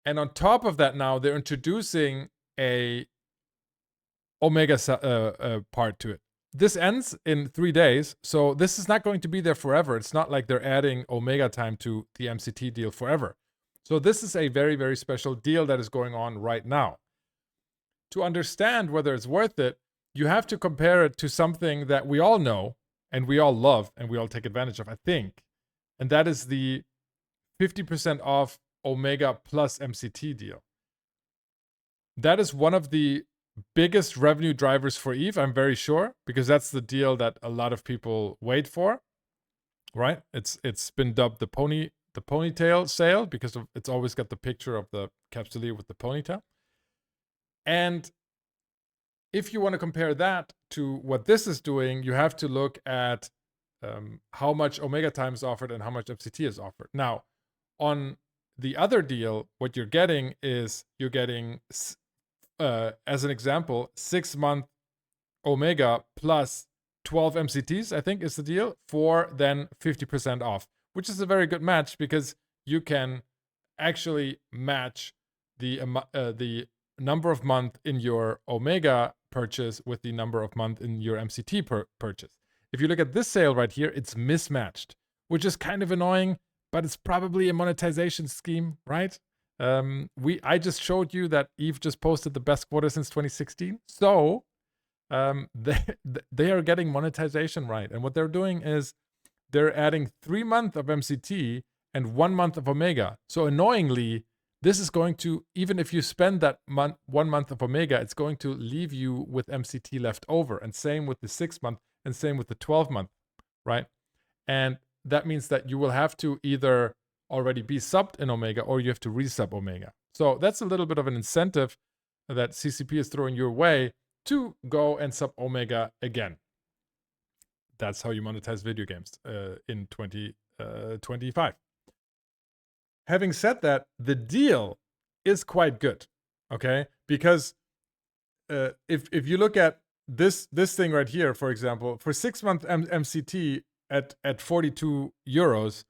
And on top of that, now they're introducing a Omega part to it. This ends in 3 days, so this is not going to be there forever. It's not like they're adding Omega time to the MCT deal forever. So this is a very, very special deal that is going on right now. To understand whether it's worth it, you have to compare it to something that we all know and we all love and we all take advantage of, I think. And that is the 50% off Omega plus MCT deal. That is one of the biggest revenue drivers for Eve, I'm very sure, because that's the deal that a lot of people wait for, right? It's been dubbed the ponytail sale because it's always got the picture of the capsuleer with the ponytail. And if you want to compare that to what this is doing, you have to look at how much Omega time is offered and how much MCT is offered. Now, on the other deal, what you're getting is you're getting, as an example, 6-month Omega plus 12 MCTs, I think is the deal, for then 50% off, which is a very good match because you can actually match the number of month in your Omega purchase with the number of month in your MCT purchase. If you look at this sale right here, it's mismatched, which is kind of annoying, but it's probably a monetization scheme, right? I just showed you that Eve just posted the best quarter since 2016. So they are getting monetization right. And what they're doing is they're adding 3 months of MCT and 1 month of Omega. So annoyingly, this is going to, even if you spend that 1 month of Omega, it's going to leave you with MCT left over. And same with the 6 month and same with the 12 month, right? And that means that you will have to either already be subbed in Omega or you have to resub Omega. So that's a little bit of an incentive that CCP is throwing your way to go and sub Omega again. That's how you monetize video games in 2025. Having said that, the deal is quite good, okay? Because if you look at this thing right here, for example, for 6-month MCT at 42 euros,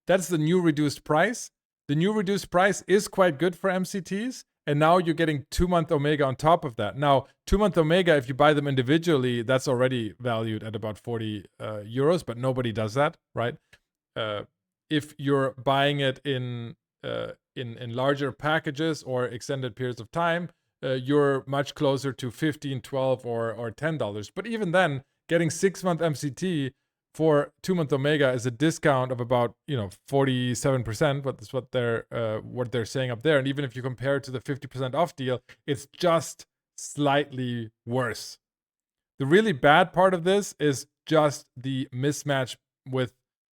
that's the new reduced price. The new reduced price is quite good for MCTs, and now you're getting 2-month Omega on top of that. Now, 2-month Omega, if you buy them individually, that's already valued at about 40 euros, but nobody does that, right? If you're buying it in larger packages or extended periods of time, you're much closer to $15, $12, or $10. But even then, getting 6-month MCT for 2-month Omega is a discount of about 47%. But that's what they're saying up there. And even if you compare it to the 50% off deal, it's just slightly worse. The really bad part of this is just the mismatch with,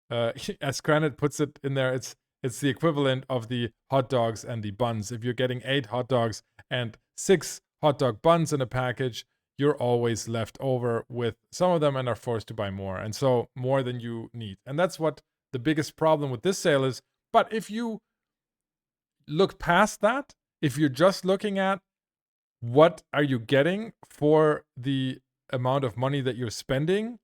as Granite puts it in there, it's the equivalent of the hot dogs and the buns. If you're getting 8 hot dogs and 6 hot dog buns in a package, you're always left over with some of them and are forced to buy more. And so more than you need. And that's what the biggest problem with this sale is. But if you look past that, if you're just looking at what are you getting for the amount of money that you're spending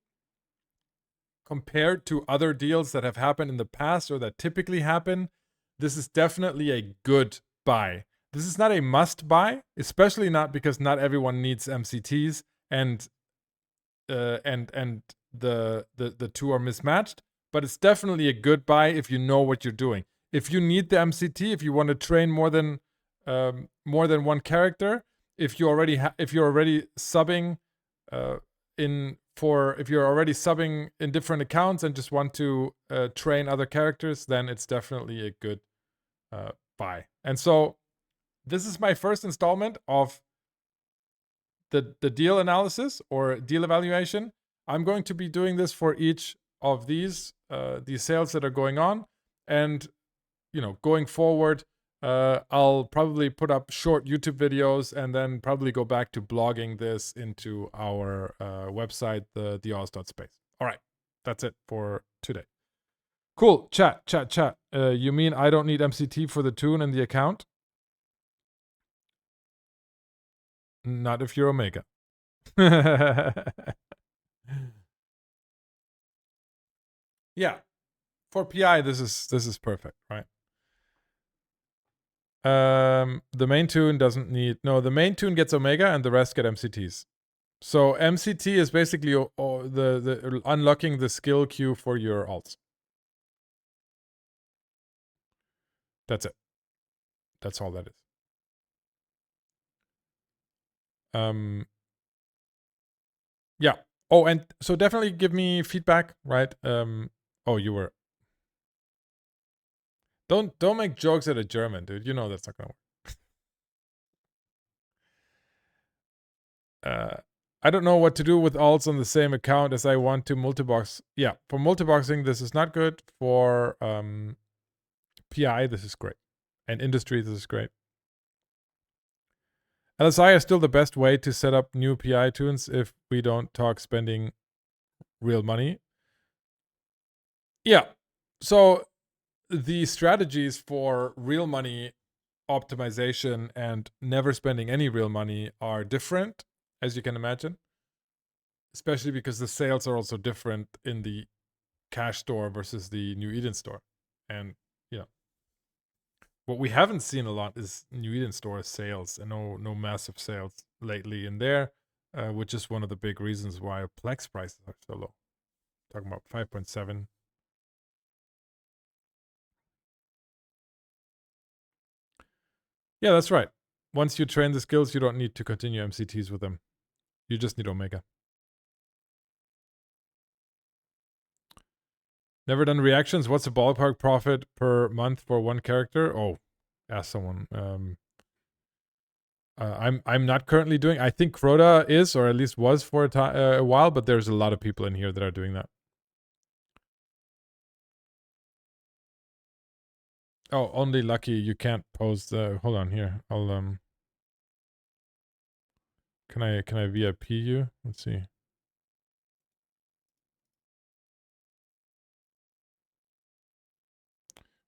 compared to other deals that have happened in the past or that typically happen, this is definitely a good buy. This is not a must buy, especially not because not everyone needs MCTs and the two are mismatched, but it's definitely a good buy if you know what you're doing. If you need the MCT, if you want to train more than one character, if you're already subbing if you're already subbing in different accounts and just want to train other characters, then it's definitely a good buy. And so this is my first installment of the deal analysis or deal evaluation. I'm going to be doing this for each of these sales that are going on, and going forward, I'll probably put up short YouTube videos and then probably go back to blogging this into our website, the Oz.space. All right, that's it for today. Cool. Chat. You mean I don't need MCT for the tune and the account? Not if you're Omega. Yeah. For PI, this is perfect, right? The main tune doesn't need... No, the main tune gets Omega and the rest get MCTs. So MCT is basically the unlocking the skill queue for your alts. That's it. That's all that is. Yeah. Oh, and so definitely give me feedback, right? Oh, you were... Don't make jokes at a German, dude. You know that's not gonna work. I don't know what to do with alts on the same account as I want to multibox. Yeah, for multiboxing, this is not good. For PI, this is great. And industry, this is great. LSI is still the best way to set up new PI tunes if we don't talk spending real money. Yeah. So the strategies for real money optimization and never spending any real money are different, as you can imagine. Especially because the sales are also different in the cash store versus the New Eden store. And what we haven't seen a lot is New Eden store sales, and no massive sales lately in there, which is one of the big reasons why Plex prices are so low. Talking about 5.7. Yeah, that's right. Once you train the skills, you don't need to continue MCTs with them. You just need Omega. Never done reactions. What's the ballpark profit per month for one character? Oh, ask someone. I'm not currently doing. I think Crota is, or at least was for a while, but there's a lot of people in here that are doing that. Oh, only lucky you can't post. Hold on here. I'll Can I VIP you? Let's see.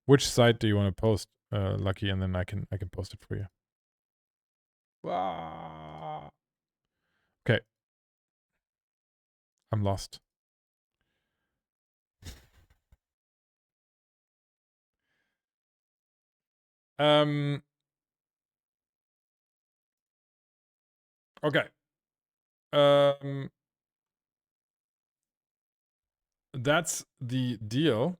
Which site do you want to post, Lucky, and then I can post it for you. Okay. I'm lost. Okay. That's the deal.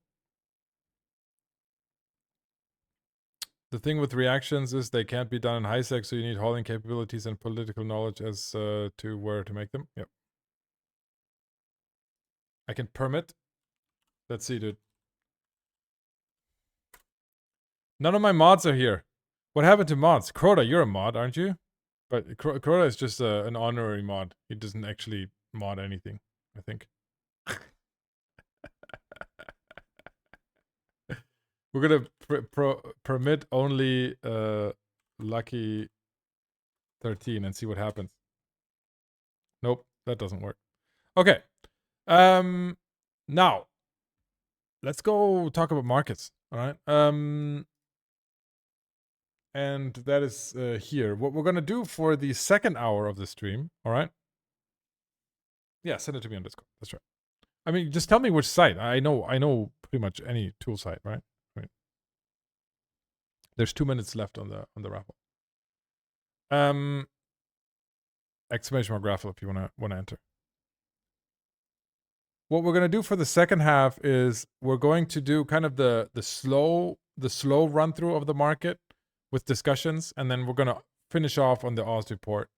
The thing with reactions is they can't be done in high sec, so you need hauling capabilities and political knowledge as to where to make them. Yep. I can permit. Let's see, dude. None of my mods are here. What happened to mods? Crota, you're a mod, aren't you? But Crota is just an honorary mod. He doesn't actually mod anything, I think. We're gonna permit only Lucky 13 and see what happens. Nope, that doesn't work. Okay. Now let's go talk about markets. All right. And that is here. What we're gonna do for the second hour of the stream. All right. Yeah, send it to me on Discord. That's right. I mean, just tell me which site. I know pretty much any tool site, right? There's 2 minutes left on the raffle. Exclamation mark raffle if you wanna enter. What we're gonna do for the second half is we're going to do kind of the slow run through of the market with discussions, and then we're gonna finish off on the Oz report.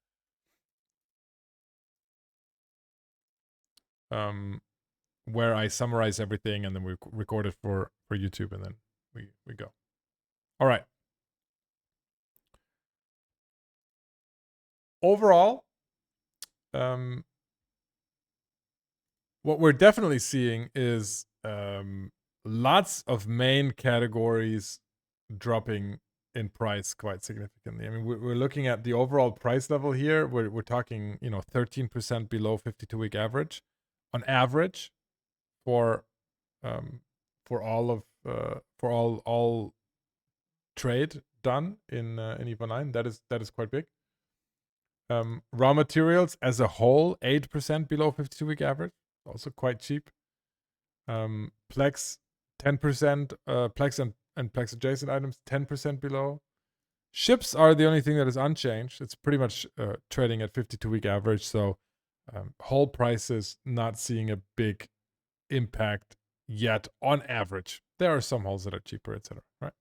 Where I summarize everything and then we record it for YouTube, and then we go. All right. Overall, what we're definitely seeing is lots of main categories dropping in price quite significantly. I mean, we're looking at the overall price level here. We're talking 13% below 52-week average, on average, for all trade done in EVA 9. That is quite big. Raw materials as a whole, 8% below 52-week average, also quite cheap. Plex, 10%. Plex and Plex adjacent items, 10% below. Ships are the only thing that is unchanged. It's pretty much trading at 52-week average. So whole prices not seeing a big impact yet on average. There are some holes that are cheaper, etc. Right?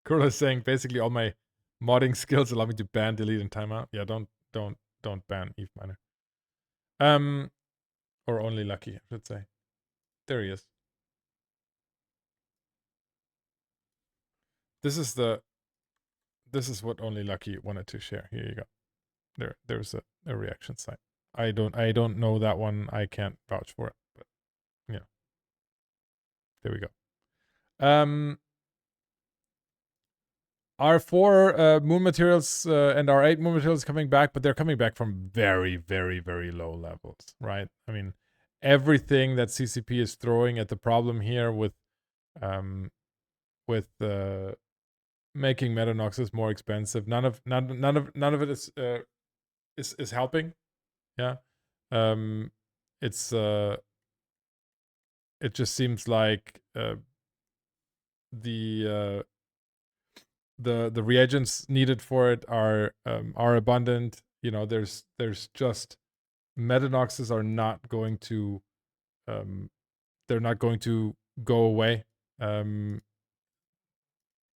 Kurla is saying basically all my modding skills allow me to ban, delete, and timeout. Yeah, don't ban Eve Miner. Or only Lucky, I should say. There he is. This is what only Lucky wanted to share. Here you go. There's a reaction site. I don't know that one. I can't vouch for it, but yeah. There we go. Our 4 moon materials and our 8 moon materials coming back, but they're coming back from very, very, very low levels, right? I mean, everything that CCP is throwing at the problem here with making Metanoxes more expensive, none of it is helping. Yeah, it just seems like the reagents needed for it are abundant. There's just Metanoxes are not going to they're not going to go away.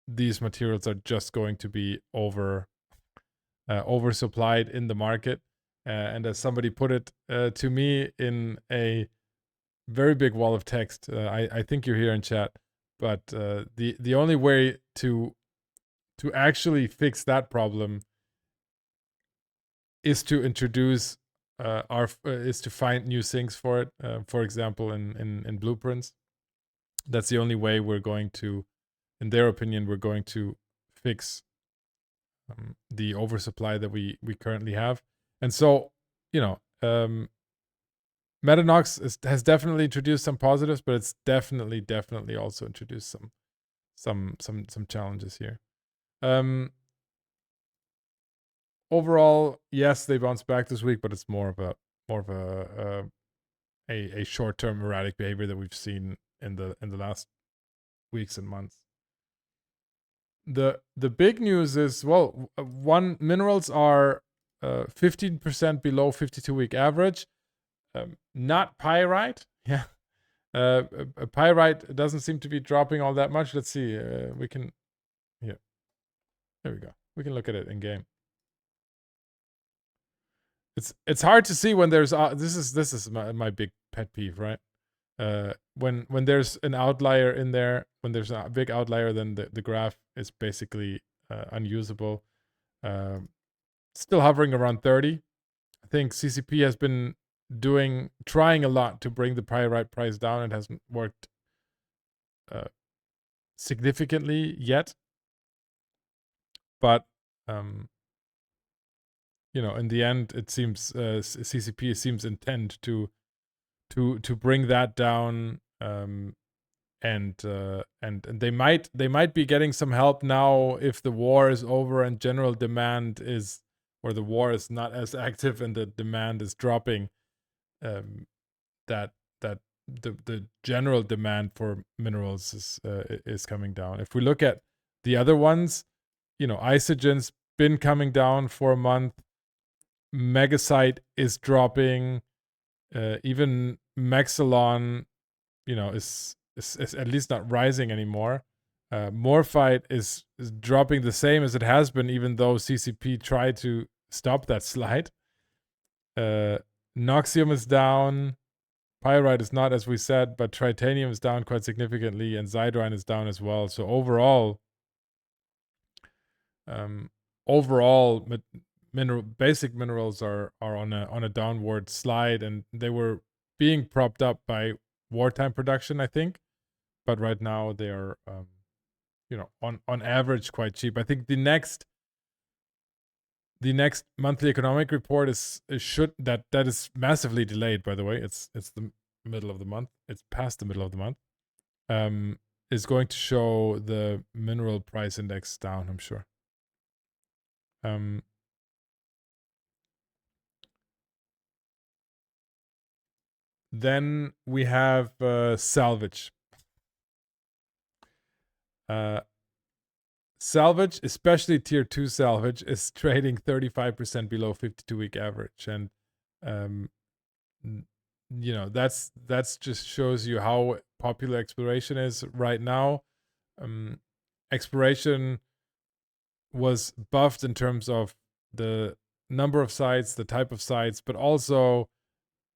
These materials are just going to be oversupplied in the market. And as somebody put it to me in a very big wall of text, I think you're here in chat, but the only way to actually fix that problem is to introduce is to find new things for it. For example, in blueprints. That's the only way we're going to, in their opinion, we're going to fix the oversupply that we currently have. And so, Metanox has definitely introduced some positives, but it's definitely also introduced some challenges here. Overall, yes, they bounced back this week, but it's more of a short-term erratic behavior that we've seen in the last weeks and months. The big news is, well, minerals are 15% below 52-week average. Not pyrite. Yeah. Pyrite doesn't seem to be dropping all that much. Let's see. We can. Yeah. There we go. We can look at it in game. It's hard to see when there's this is my big pet peeve, right? When there's an outlier in there, when there's a big outlier, then the graph is basically unusable. Still hovering around 30. I think CCP has been trying a lot to bring the pyrite price down. It hasn't worked significantly yet. but in the end, it seems CCP seems intent to bring that down, and they might be getting some help now if the war is over and general demand is, or the war is not as active and the demand is dropping. That the general demand for minerals is coming down. If we look at the other ones, Isogen's been coming down for a month. Megasite is dropping. Even Maxilon, is at least not rising anymore. Morphite is dropping the same as it has been, even though CCP tried to stop that slide. Noxium is down. Pyrite is not, as we said, but Tritanium is down quite significantly, and Zydrine is down as well. So overall, basic minerals are on a downward slide, and they were being propped up by wartime production, I think, but right now they are, on average quite cheap. I think the next monthly economic report is massively delayed. By the way, it's the middle of the month. It's past the middle of the month. Is going to show the mineral price index down, I'm sure. Then we have salvage. Salvage, especially tier 2 salvage, is trading 35% below 52-week average, and that's just shows you how popular exploration is right now. Exploration was buffed in terms of the number of sites, the type of sites, but also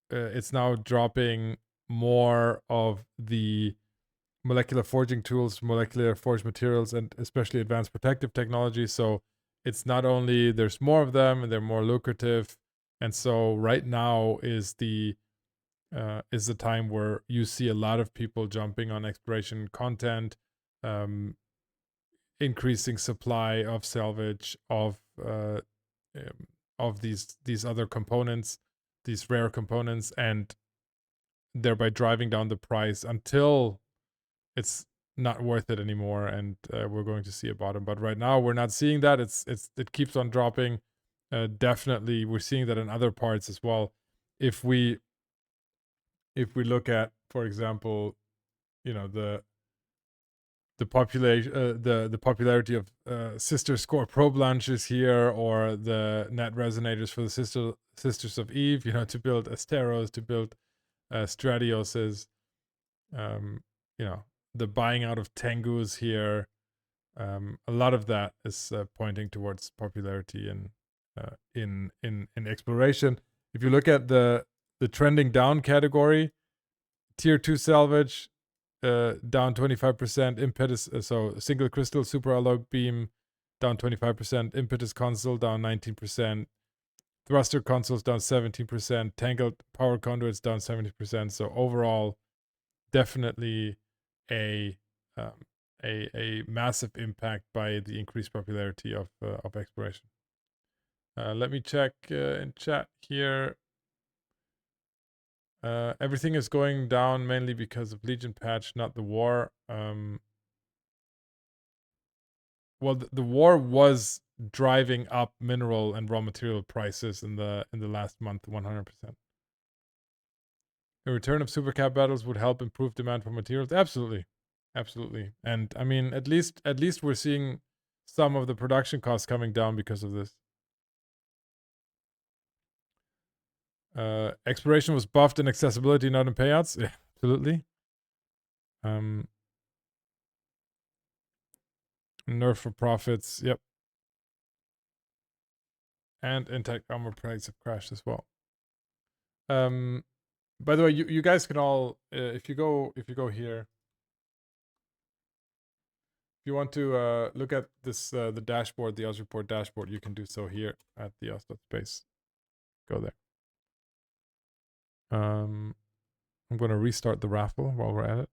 it's now dropping more of the molecular forging tools, molecular forged materials, and especially advanced protective technology. So it's not only there's more of them and they're more lucrative, and so right now is the time where you see a lot of people jumping on exploration content, increasing supply of salvage of these other components, these rare components, and thereby driving down the price until it's not worth it anymore, and we're going to see a bottom. But right now we're not seeing that. It keeps on dropping. Definitely, we're seeing that in other parts as well. If we look at, for example, the population, the popularity of sister score probe launches here, or the net resonators for the sisters of Eve, to build Asteros, to build Stratioses, the buying out of Tengus here. A lot of that is pointing towards popularity in exploration. If you look at the trending down category, tier 2 salvage down 25%, impetus, so single crystal super alloy beam down 25%, impetus console down 19%, thruster consoles down 17%, tangled power conduits down 70%. So overall, definitely a massive impact by the increased popularity of exploration. Let me check in chat here. Everything is going down mainly because of Legion patch, not the war. Well, the war was driving up mineral and raw material prices in the last month 100%. The return of supercap battles would help improve demand for materials. Absolutely, and I mean, at least we're seeing some of the production costs coming down because of this. Exploration was buffed in accessibility, not in payouts. Yeah, absolutely. Nerf for profits. Yep. And intact armor prices have crashed as well. By the way, you guys can all if you go here, if you want to look at this the dashboard, the Oz report dashboard, you can do so here at the Oz.space. Go there. I'm going to restart the raffle while we're at it.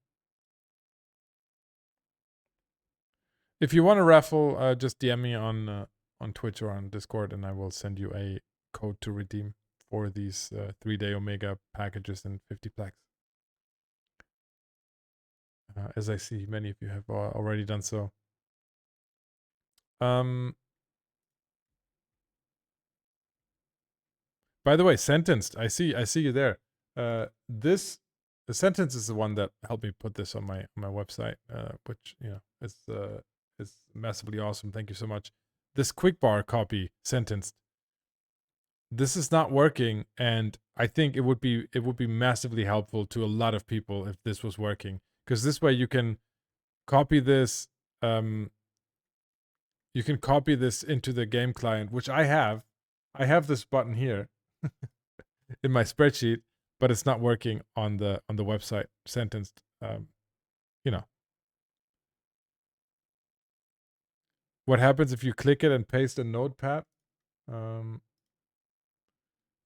If you want a raffle, just DM me on Twitch or on Discord, and I will send you a code to redeem for these 3-day Omega packages and 50 plaques. As I see, many of you have already done so. By the way, Sentenced, I see you there. The Sentence is the one that helped me put this on my website, which is massively awesome. Thank you so much. This quick bar copy, Sentenced, this is not working, and I think it would be massively helpful to a lot of people if this was working, because this way you can copy this. You can copy this into the game client, which I have. I have this button here in my spreadsheet, but it's not working on the website. Sentenced, what happens if you click it and paste a notepad?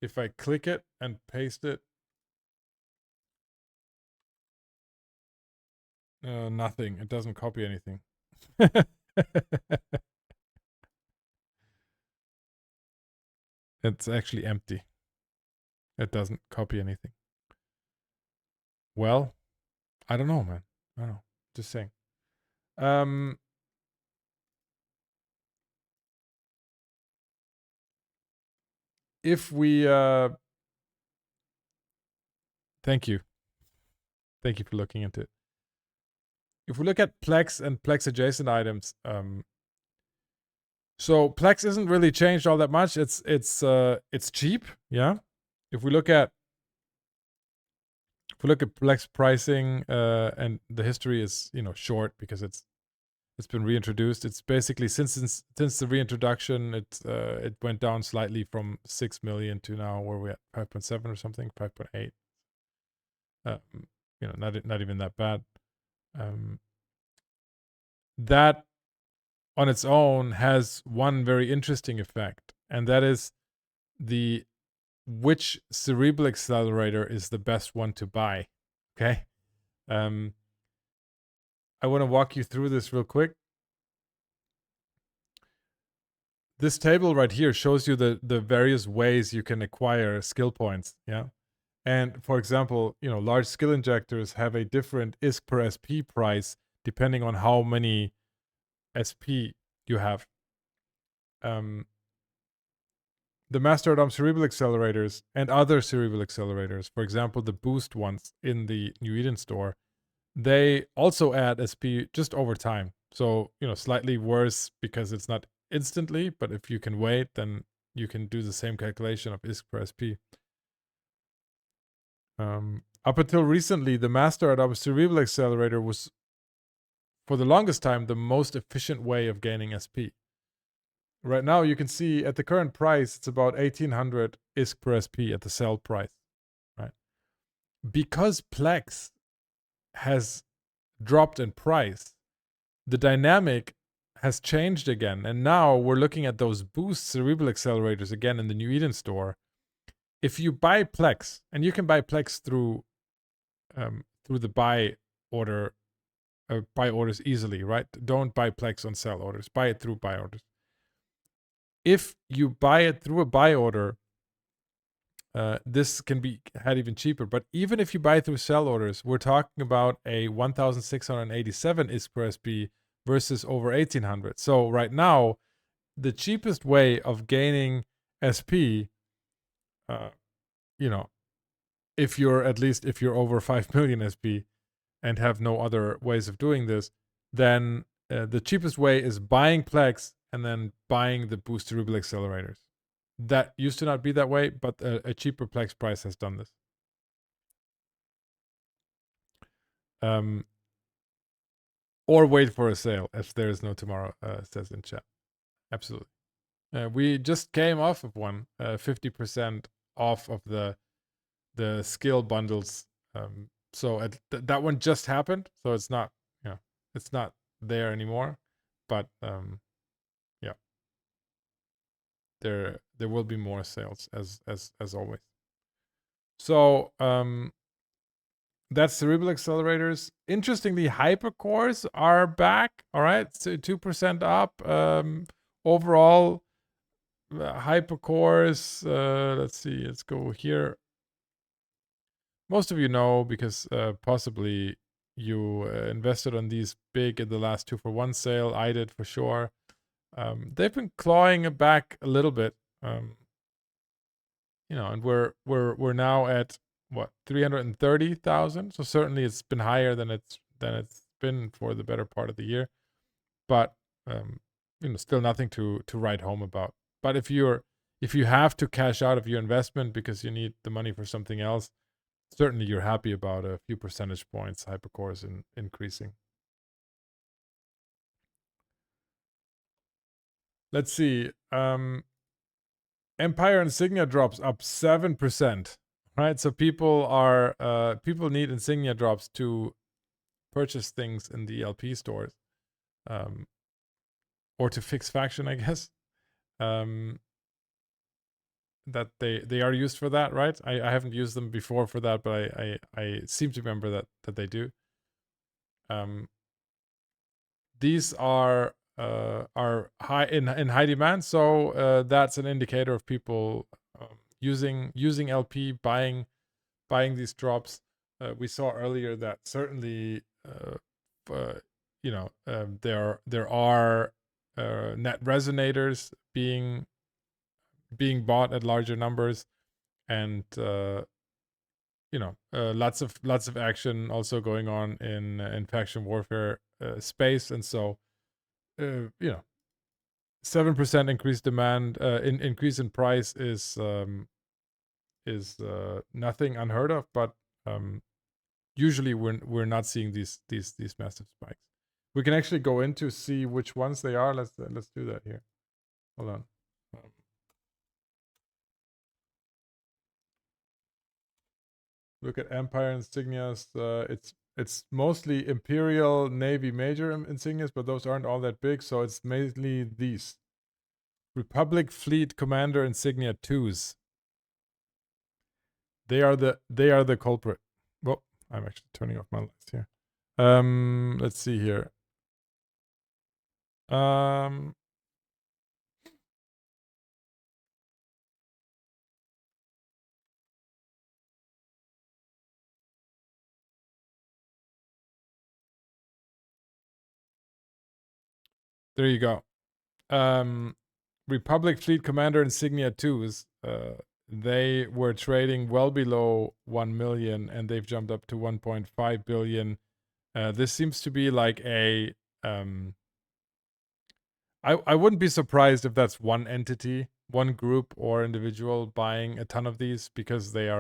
If I click it and paste it, nothing. It doesn't copy anything. It's actually empty. It doesn't copy anything. Well, I don't know, man. I don't know. Just saying. If we thank you for looking into it. If we look at Plex and Plex adjacent items, so Plex isn't really changed all that much. It's cheap, yeah. If we look at Plex pricing, and the history is short because it's been reintroduced. It's basically since the reintroduction, it went down slightly from 6 million to now where we're at 5.7 or something, 5.8. Not even that bad. That on its own has one very interesting effect, and that is which cerebral accelerator is the best one to buy. Okay. I want to walk you through this real quick. This table right here shows you the various ways you can acquire skill points. Yeah. And for example, large skill injectors have a different ISK per SP price depending on how many SP you have. The Master at Arms cerebral accelerators and other cerebral accelerators, for example, the boost ones in the New Eden store, they also add SP just over time. So, slightly worse because it's not instantly, but if you can wait, then you can do the same calculation of ISK per SP. Up until recently, the Master at Arms cerebral accelerator was, for the longest time, the most efficient way of gaining SP. Right now, you can see at the current price, it's about 1800 ISK per SP at the sell price, right? Because Plex has dropped in price, the dynamic has changed again. And now we're looking at those boost cerebral accelerators again in the New Eden store. If you buy Plex, and you can buy Plex through the buy orders easily, right? Don't buy Plex on sell orders. Buy it through buy orders. If you buy it through a buy order, this can be had even cheaper. But even if you buy through sell orders, we're talking about a 1,687 ISK per SP versus over 1,800. So right now, the cheapest way of gaining SP, if you're over 5 million SP and have no other ways of doing this, then the cheapest way is buying Plex and then buying the boost cerebral accelerators. That used to not be that way, but a cheaper Plex price has done this. Or wait for a sale if there is no tomorrow, says in chat. Absolutely. We just came off of one, 50% off of the skill bundles. So that one just happened, so it's not, it's not there anymore. But yeah, there will be more sales as always. So That's cerebral accelerators. Interestingly, hypercores are back. All right, so 2% up. Overall, hypercores. Let's see. Let's go here. Most of you know because possibly you invested on these big in the last 2-for-1 sale. I did for sure. They've been clawing it back a little bit. And we're now at what 330,000. So certainly it's been higher than it's been for the better part of the year, but still nothing to write home about. But if you have to cash out of your investment because you need the money for something else, certainly you're happy about a few percentage points hypercores increasing. Let's see. Empire Insignia drops up 7%. Right, so people need insignia drops to purchase things in the LP stores, or to fix faction, I guess. That they are used for that, right? I haven't used them before for that, but I seem to remember that they do. These are high in high demand, so that's an indicator of people using LP, buying these drops. We saw earlier that certainly there are net resonators being bought at larger numbers, and lots of action also going on in faction warfare space, and so 7% increased demand, increase in price is nothing unheard of, but usually we're not seeing these massive spikes. We can actually go in to see which ones they are. Let's do that here. Hold on. Look at Empire insignias. It's mostly Imperial Navy Major insignias, but those aren't all that big, so it's mainly these. Republic Fleet Commander Insignia 2s. They are the culprit. Well, I'm actually turning off my lights here. Let's see here. There you go. Republic Fleet Commander Insignia 2s. They were trading well below 1 million, and they've jumped up to 1.5 billion. This seems to be like a I wouldn't be surprised if that's one entity, one group or individual buying a ton of these because they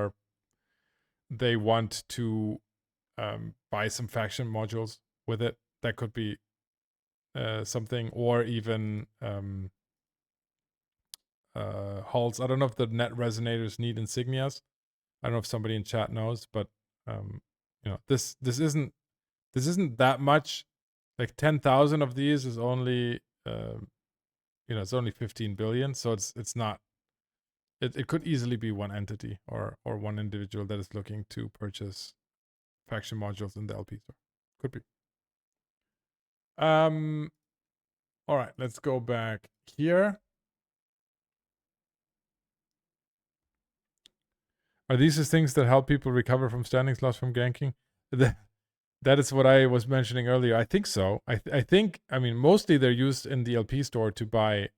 want to buy some faction modules with it. That could be something, or even hulls. I don't know if the net resonators need insignias. I don't know if somebody in chat knows, but this isn't that much. Like 10,000 of these is only it's only 15 billion, so it's not. It could easily be one entity or one individual that is looking to purchase faction modules in the LP store. Could be. All right, let's go back here. Are these the things that help people recover from standings lost from ganking? That is what I was mentioning earlier. I think so. I think, I mean, mostly they're used in the LP store to buy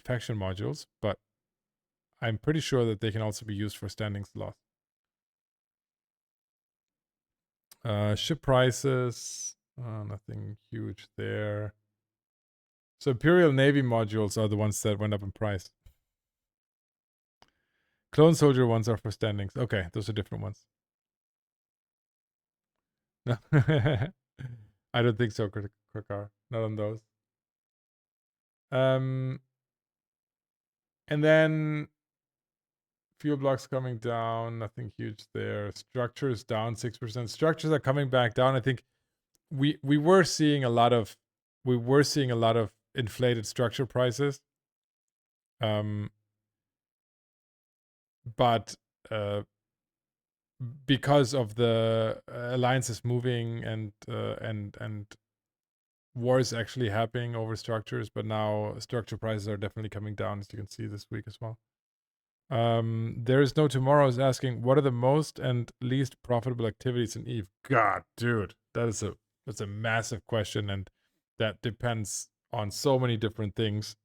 faction modules, but I'm pretty sure that they can also be used for standings lost. Ship prices, nothing huge there. So Imperial Navy modules are the ones that went up in price. Clone Soldier ones are for standings. Okay, those are different ones. No, I don't think so, Krakar. Not on those. And then fuel blocks coming down. Nothing huge there. Structures down 6%. Structures are coming back down. I think we were seeing a lot of inflated structure prices. But because of the alliances moving and wars actually happening over structures, but now structure prices are definitely coming down, as you can see this week as well. There is no tomorrow is asking, what are the most and least profitable activities in Eve? God, dude, that's a massive question, and that depends on so many different things.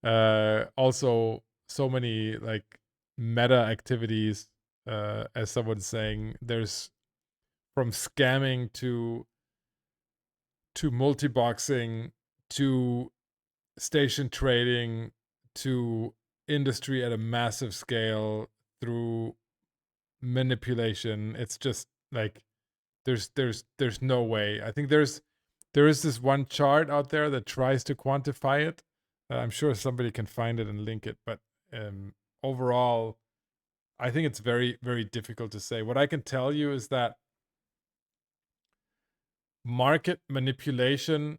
Also, so many like meta activities. As someone's saying, there's from scamming to multi-boxing to station trading to industry at a massive scale through manipulation. It's just like there's no way. I think there is this one chart out there that tries to quantify it. I'm sure somebody can find it and link it, but overall, I think it's very, very difficult to say. What I can tell you is that market manipulation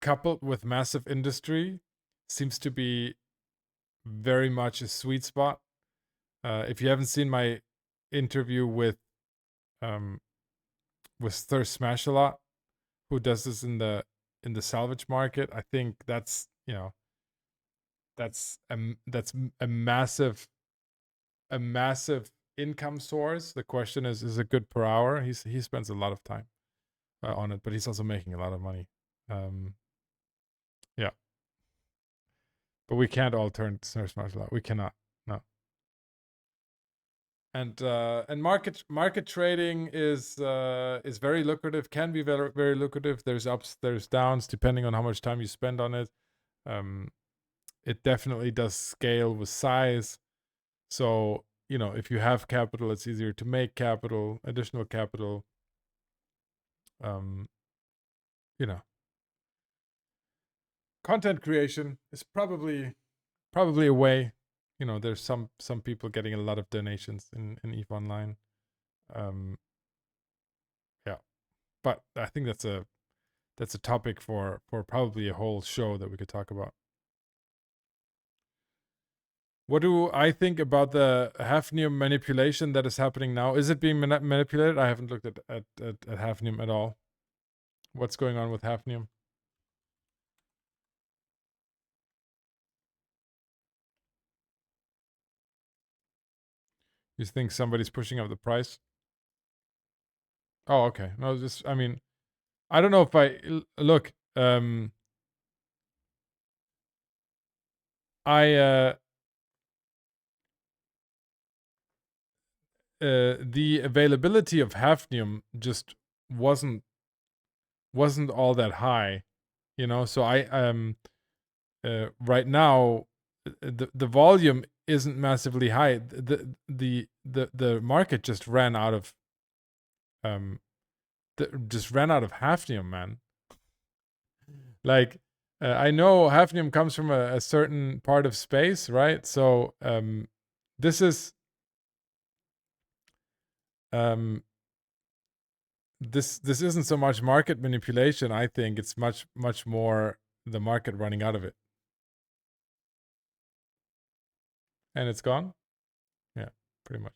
coupled with massive industry seems to be very much a sweet spot. If you haven't seen my interview with Thirst Smash a lot, who does this in the salvage market, I think that's that's a massive income source. The question is it good per hour? He spends a lot of time on it, but he's also making a lot of money. Yeah, but we can't all turn Thirst Smash a lot. We cannot. No. And market trading is very lucrative. Can be very, very lucrative. There's ups, there's downs, depending on how much time you spend on it. It definitely does scale with size. So if you have capital, it's easier to make capital, additional capital. You know, content creation is probably a way. There's some people getting a lot of donations in EVE Online. Yeah, but I think that's a topic for probably a whole show that we could talk about. What do I think about the Hafnium manipulation that is happening now? Is it being manipulated? I haven't looked at Hafnium at all. What's going on with Hafnium? You think somebody's pushing up the price? Oh, okay. No, I mean, I don't know if look. The availability of hafnium just wasn't all that high, So I right now the volume isn't massively high. The market just ran out of hafnium, man. Like I know hafnium comes from a certain part of space, right? So this is this isn't so much market manipulation. I think it's much more the market running out of it. And it's gone? Yeah, pretty much.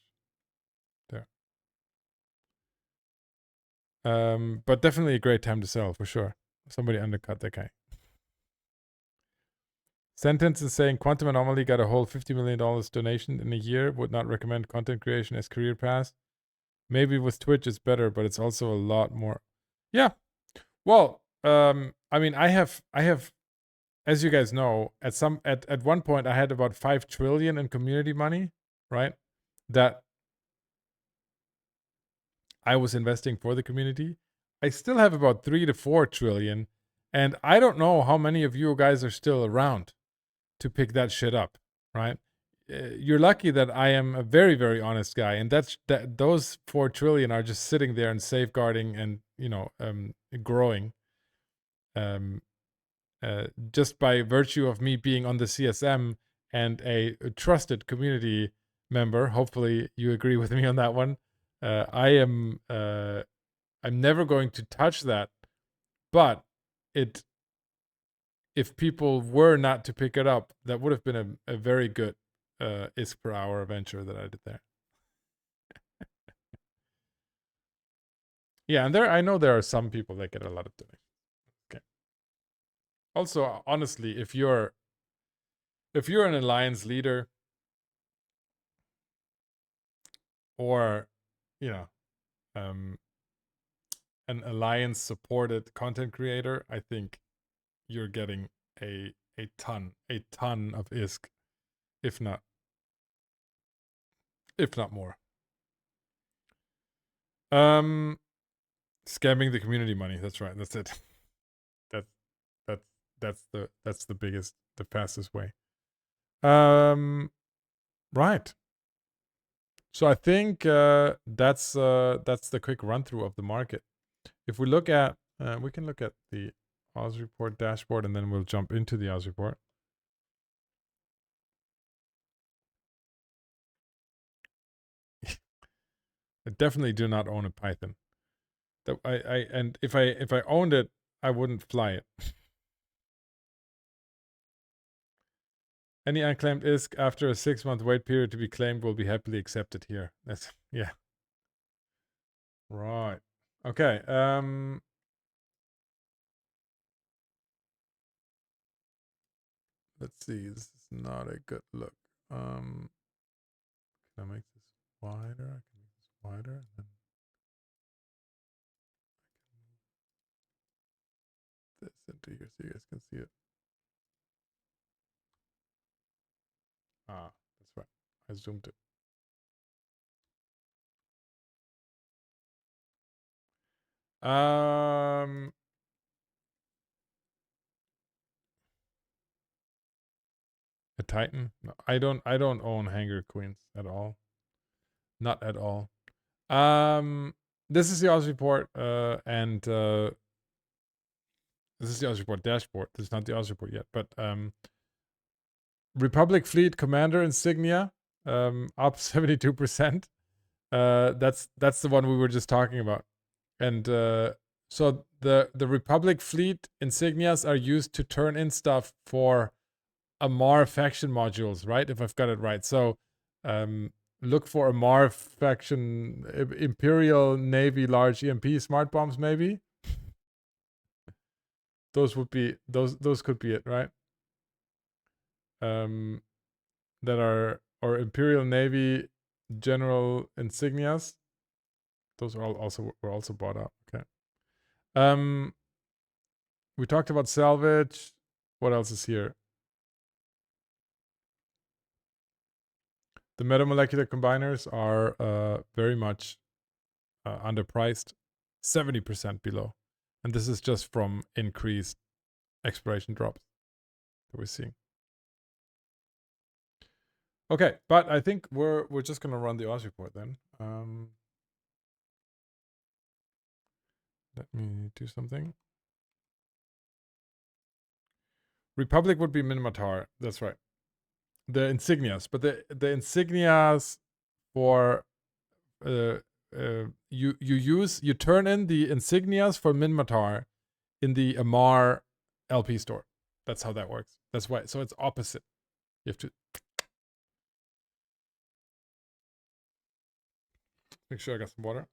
There. But definitely a great time to sell for sure. Somebody undercut that guy. Sentence is saying Quantum Anomaly got a whole $50 million donation in a year. Would not recommend content creation as career path. Maybe with Twitch it's better, but it's also a lot more. Yeah. Well, I mean, I have, as you guys know, at one point I had about 5 trillion in community money, right? That I was investing for the community. I still have about 3 to 4 trillion, and I don't know how many of you guys are still around to pick that shit up, right? You're lucky that I am a very, very honest guy, and those 4 trillion are just sitting there and safeguarding and growing. Just by virtue of me being on the CSM and a trusted community member. Hopefully, you agree with me on that one. I'm never going to touch that, but if people were not to pick it up, that would have been a very good ISK per hour venture that I did there. Yeah, and I know there are some people that get a lot of donations. Okay. Also, honestly, if you're an alliance leader, or you know, um, an alliance supported content creator, I think you're getting a ton of ISK, if not more. Scamming the community money. That's right. That's it. That's that's the biggest, the fastest way. Right. So I think that's the quick run through of the market. If we look at, we can look at the Oz report dashboard, and then we'll jump into the Oz report. I definitely do not own a Python. That and if I owned it, I wouldn't fly it. Any unclaimed ISK after a 6-month wait period to be claimed will be happily accepted here. That's yeah. Right. Okay. Let's see. This is not a good look. Can I make this wider? I can make this wider, and then this into here so you guys can see it. Ah, that's right. I zoomed it. A Titan? No, I don't own Hanger Queens at all. Not at all. This is the Oz report, and this is the Oz report dashboard. This is not the Oz report yet, but Republic Fleet Commander insignia, up 72%. That's the one we were just talking about, and so the Republic Fleet insignias are used to turn in stuff for Amar faction modules, right? If I've got it right. So look for Amar faction, Imperial Navy large EMP smart bombs, maybe. Those would be those could be it, right? That are, or Imperial Navy general insignias. Those are were also bought up. Okay. We talked about salvage. What else is here? The metamolecular combiners are very much underpriced, 70% below. And this is just from increased exploration drops that we're seeing. Okay, but I think we're just gonna run the Oz report then. Let me do something. Republic would be Minmatar. That's right. The insignias, but the insignias for you turn in the insignias for Minmatar in the Amar LP store. That's how that works. That's why. So it's opposite. You have to make sure I got some water.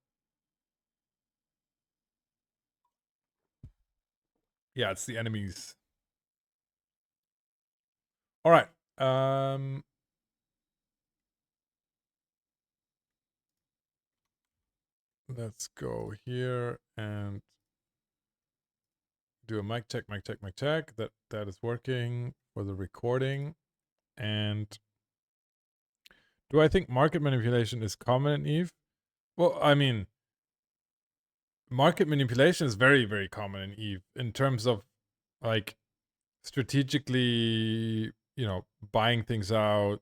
Yeah, it's the enemies. All right. Let's go here and do a mic check. That is working for the recording. And do I think market manipulation is common in EVE? Well, I mean, market manipulation is very, very common in EVE in terms of like strategically, buying things out,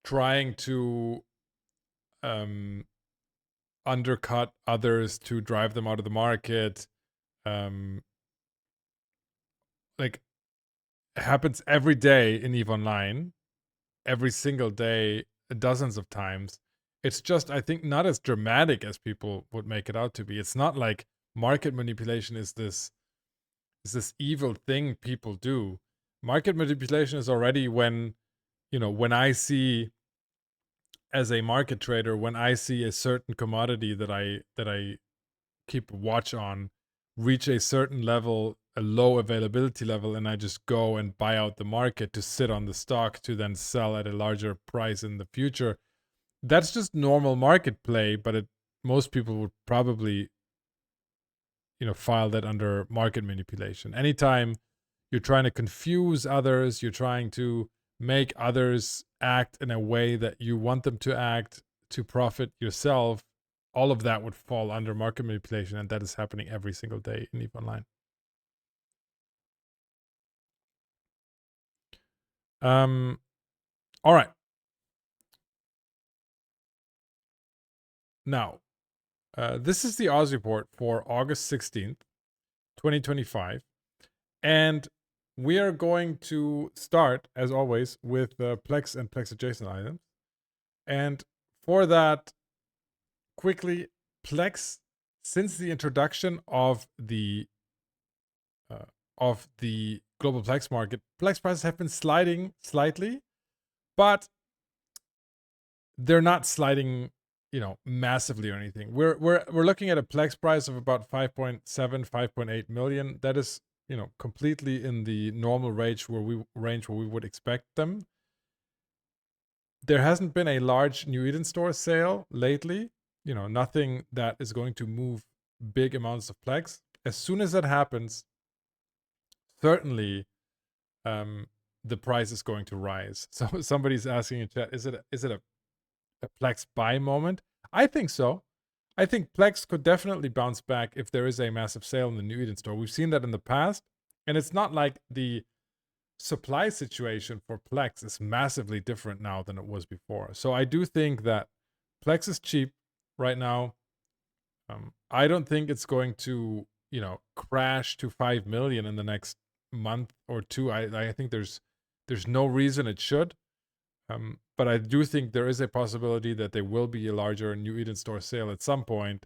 trying to undercut others to drive them out of the market. Like, it happens every day in EVE Online, every single day, dozens of times. It's just, I think, not as dramatic as people would make it out to be. It's not like market manipulation is this evil thing people do. Market manipulation is already when I see as a market trader, when I see a certain commodity that I keep watch on reach a certain level, a low availability level, and I just go and buy out the market to sit on the stock to then sell at a larger price in the future. That's just normal market play, but most people would probably, file that under market manipulation. Anytime you're trying to confuse others, you're trying to make others act in a way that you want them to act to profit yourself, all of that would fall under market manipulation, and that is happening every single day in EVE Online. All right. Now, this is the Oz report for August 16th, 2025. And we are going to start, as always, with Plex and Plex adjacent items. And for that, quickly, Plex, since the introduction of the global Plex market, Plex prices have been sliding slightly, but they're not sliding, massively or anything. We're looking at a Plex price of about 5.7, 5.8 million. That is, completely in the normal range where we would expect them. There hasn't been a large New Eden store sale lately. Nothing that is going to move big amounts of Plex. As soon as that happens, certainly the price is going to rise. So somebody's asking in chat, is it a Plex buy moment? I think so. I think Plex could definitely bounce back if there is a massive sale in the New Eden store. We've seen that in the past, and it's not like the supply situation for Plex is massively different now than it was before. So I do think that Plex is cheap right now. I don't think it's going to, crash to 5 million in the next month or two. I think there's no reason it should. But I do think there is a possibility that there will be a larger New Eden store sale at some point,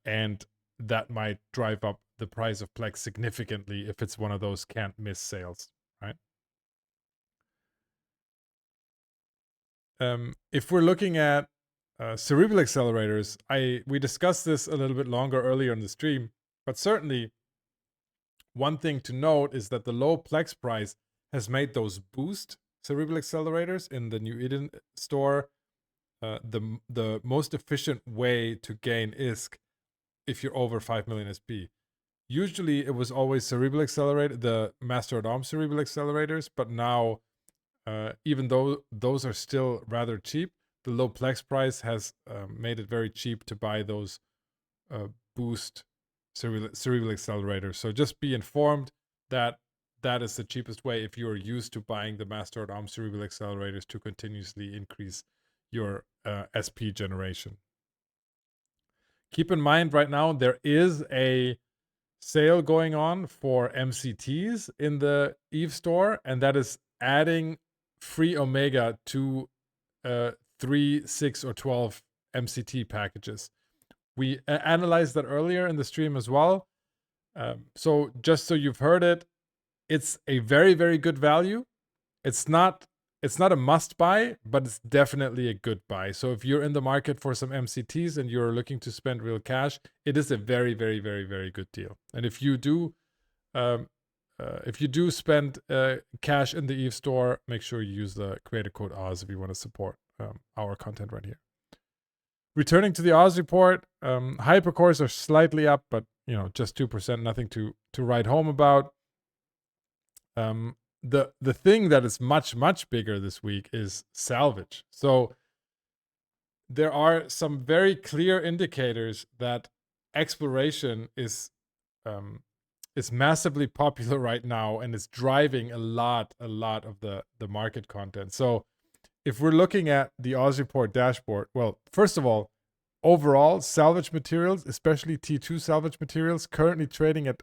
and that might drive up the price of Plex significantly if it's one of those can't miss sales, right? If we're looking at cerebral accelerators, we discussed this a little bit longer earlier in the stream, but certainly one thing to note is that the low Plex price has made those boost cerebral accelerators in the New Eden store the most efficient way to gain ISK if you're over 5 million SP. Usually it was always cerebral accelerator, the Master at Arms cerebral accelerators, but now even though those are still rather cheap, the low Plex price has made it very cheap to buy those boost cerebral accelerators. So just be informed that that is the cheapest way if you are used to buying the Master at Arms cerebral accelerators to continuously increase your SP generation. Keep in mind right now there is a sale going on for MCTs in the EVE store, and that is adding free Omega to 3, 6, or 12 MCT packages. We analyzed that earlier in the stream as well. So just so you've heard it, it's a very, very good value. It's not a must buy, but it's definitely a good buy. So if you're in the market for some MCTs and you're looking to spend real cash, it is a very, very, very, very good deal. And if you do spend cash in the EVE store, make sure you use the creator code Oz if you want to support our content right here. Returning to the Oz report, hypercores are slightly up, but just 2%, nothing to write home about. The thing that is much, much bigger this week is salvage. So there are some very clear indicators that exploration is massively popular right now, and it's driving a lot of the market content. So if we're looking at the Oz report dashboard, well, first of all, overall salvage materials, especially T2 salvage materials, currently trading at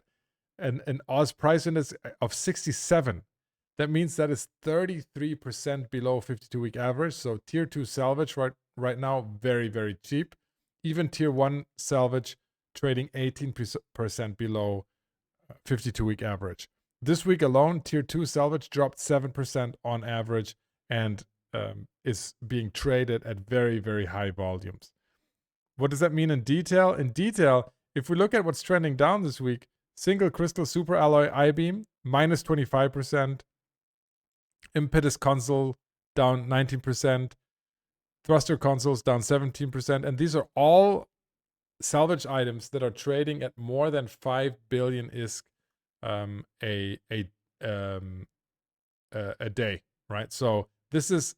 an Oz price index of 67. That means that is 33% below 52-week average. So tier 2 salvage right now, very, very cheap. Even tier 1 salvage trading 18% below 52-week average. This week alone, tier 2 salvage dropped 7% on average, and is being traded at very, very high volumes. What does that mean in detail? In detail, if we look at what's trending down this week, single crystal super alloy I-beam minus 25%, impetus console down 19%, thruster consoles down 17%, and these are all salvage items that are trading at more than 5 billion ISK a day, right? So these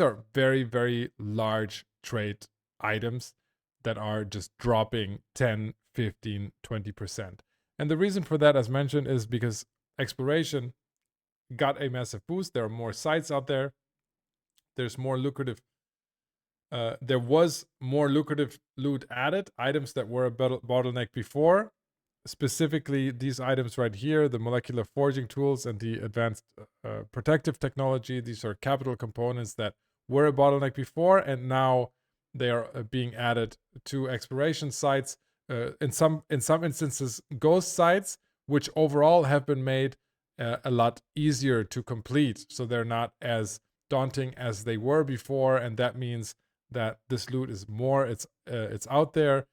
are very, very large trade items that are just dropping 10, 15, 20%. And the reason for that, as mentioned, is because exploration got a massive boost. There are more sites out there. There's more lucrative. There was more lucrative loot added, items that were a bottleneck before. Specifically, these items right here, the molecular forging tools and the advanced protective technology. These are capital components that were a bottleneck before, and now they are being added to exploration sites. In some instances, ghost sites, which overall have been made a lot easier to complete. So they're not as daunting as they were before, and that means that this loot is more. It's out there.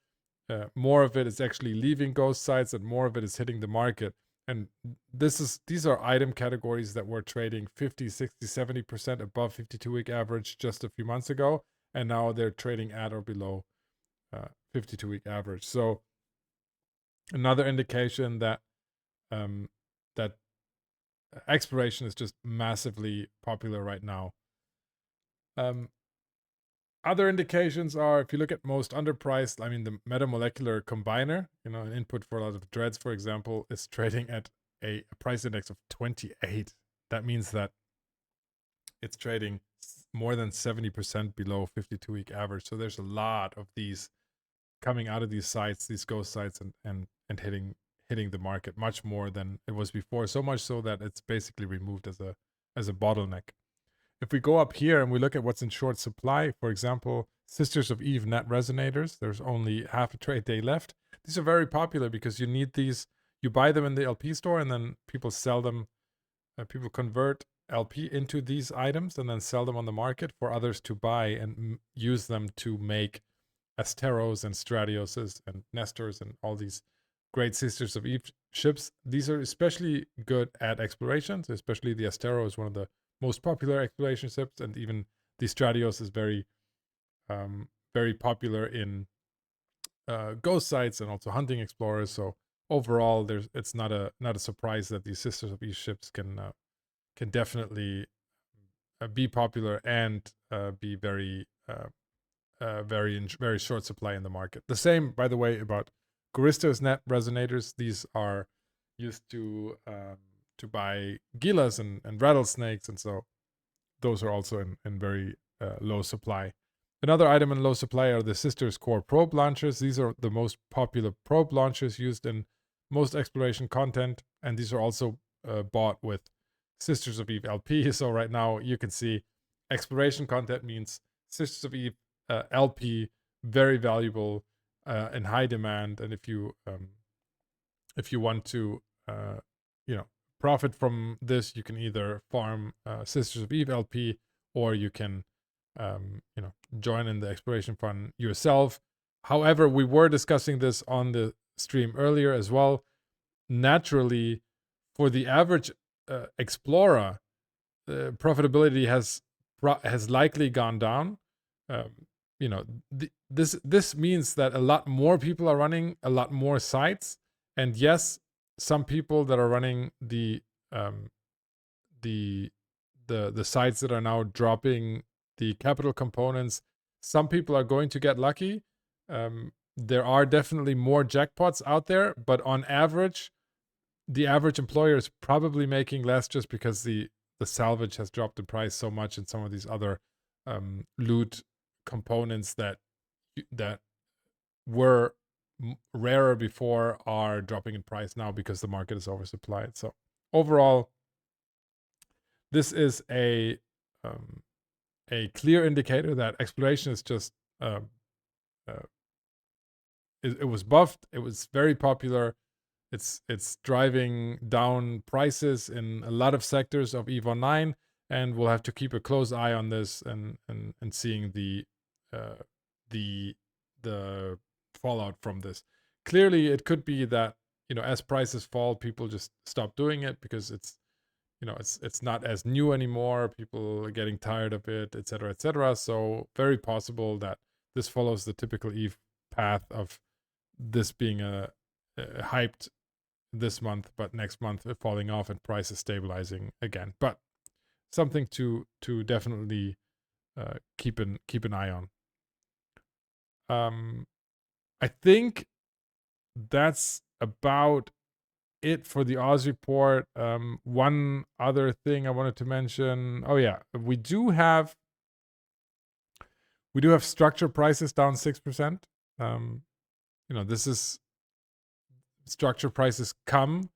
More of it is actually leaving ghost sites, and more of it is hitting the market. And these are item categories that were trading 50, 60, 70% above 52-week average just a few months ago, and now they're trading at or below 52-week average. So another indication that that exploration is just massively popular right now. Other indications are, if you look at most underpriced, I mean, the metamolecular combiner, an input for a lot of dreads, for example, is trading at a price index of 28. That means that it's trading more than 70% below 52-week average. So there's a lot of these coming out of these sites, these ghost sites, and hitting the market much more than it was before. So much so that it's basically removed as a bottleneck. If we go up here and we look at what's in short supply, for example, Sisters of Eve net resonators, there's only half a trade day left. These are very popular because you need these. You buy them in the LP store, and then people sell them. People convert LP into these items and then sell them on the market for others to buy and use them to make Asteros and Stratioses and Nestors and all these great Sisters of Eve ships. These are especially good at explorations, especially the Astero is one of the most popular exploration ships, and even the Stratios is very, very popular in ghost sites and also hunting explorers. So overall, it's not a surprise that these Sisters of Eve ships can definitely be popular and be very very short supply in the market. The same, by the way, about Goristos net resonators. These are used to buy Gilas and rattlesnakes, and so those are also in very low supply. Another item in low supply are the Sisters Core probe launchers. These are the most popular probe launchers used in most exploration content, and these are also bought with Sisters of Eve LP. So right now you can see exploration content means Sisters of Eve LP, very valuable, in high demand. And if you want to profit from this, you can either farm Sisters of Eve LP, or you can join in the exploration fund yourself. However, we were discussing this on the stream earlier as well. Naturally, for the average explorer, profitability has likely gone down. This means that a lot more people are running a lot more sites, and yes, some people that are running the sites that are now dropping the capital components, some people are going to get lucky. There are definitely more jackpots out there, but on average, the average employer is probably making less just because the salvage has dropped in price so much, and some of these other loot components that were rarer before are dropping in price now because the market is oversupplied. So overall, this is a clear indicator that exploration is just it was buffed. It was very popular. It's driving down prices in a lot of sectors of EVE Online. and we'll have to keep a close eye on this and seeing the fallout from this. Clearly, it could be that, you know, as prices fall, people just stop doing it because it's, you know, it's not as new anymore. People are getting tired of it, etc., etc. So very possible that this follows the typical Eve path of this being a hyped this month, but next month falling off and prices stabilizing again. But something to definitely keep an eye on. I think that's about it for the Oz report. One other thing I wanted to mention. Oh yeah, we do have structure prices down 6%. You know, this is structure prices come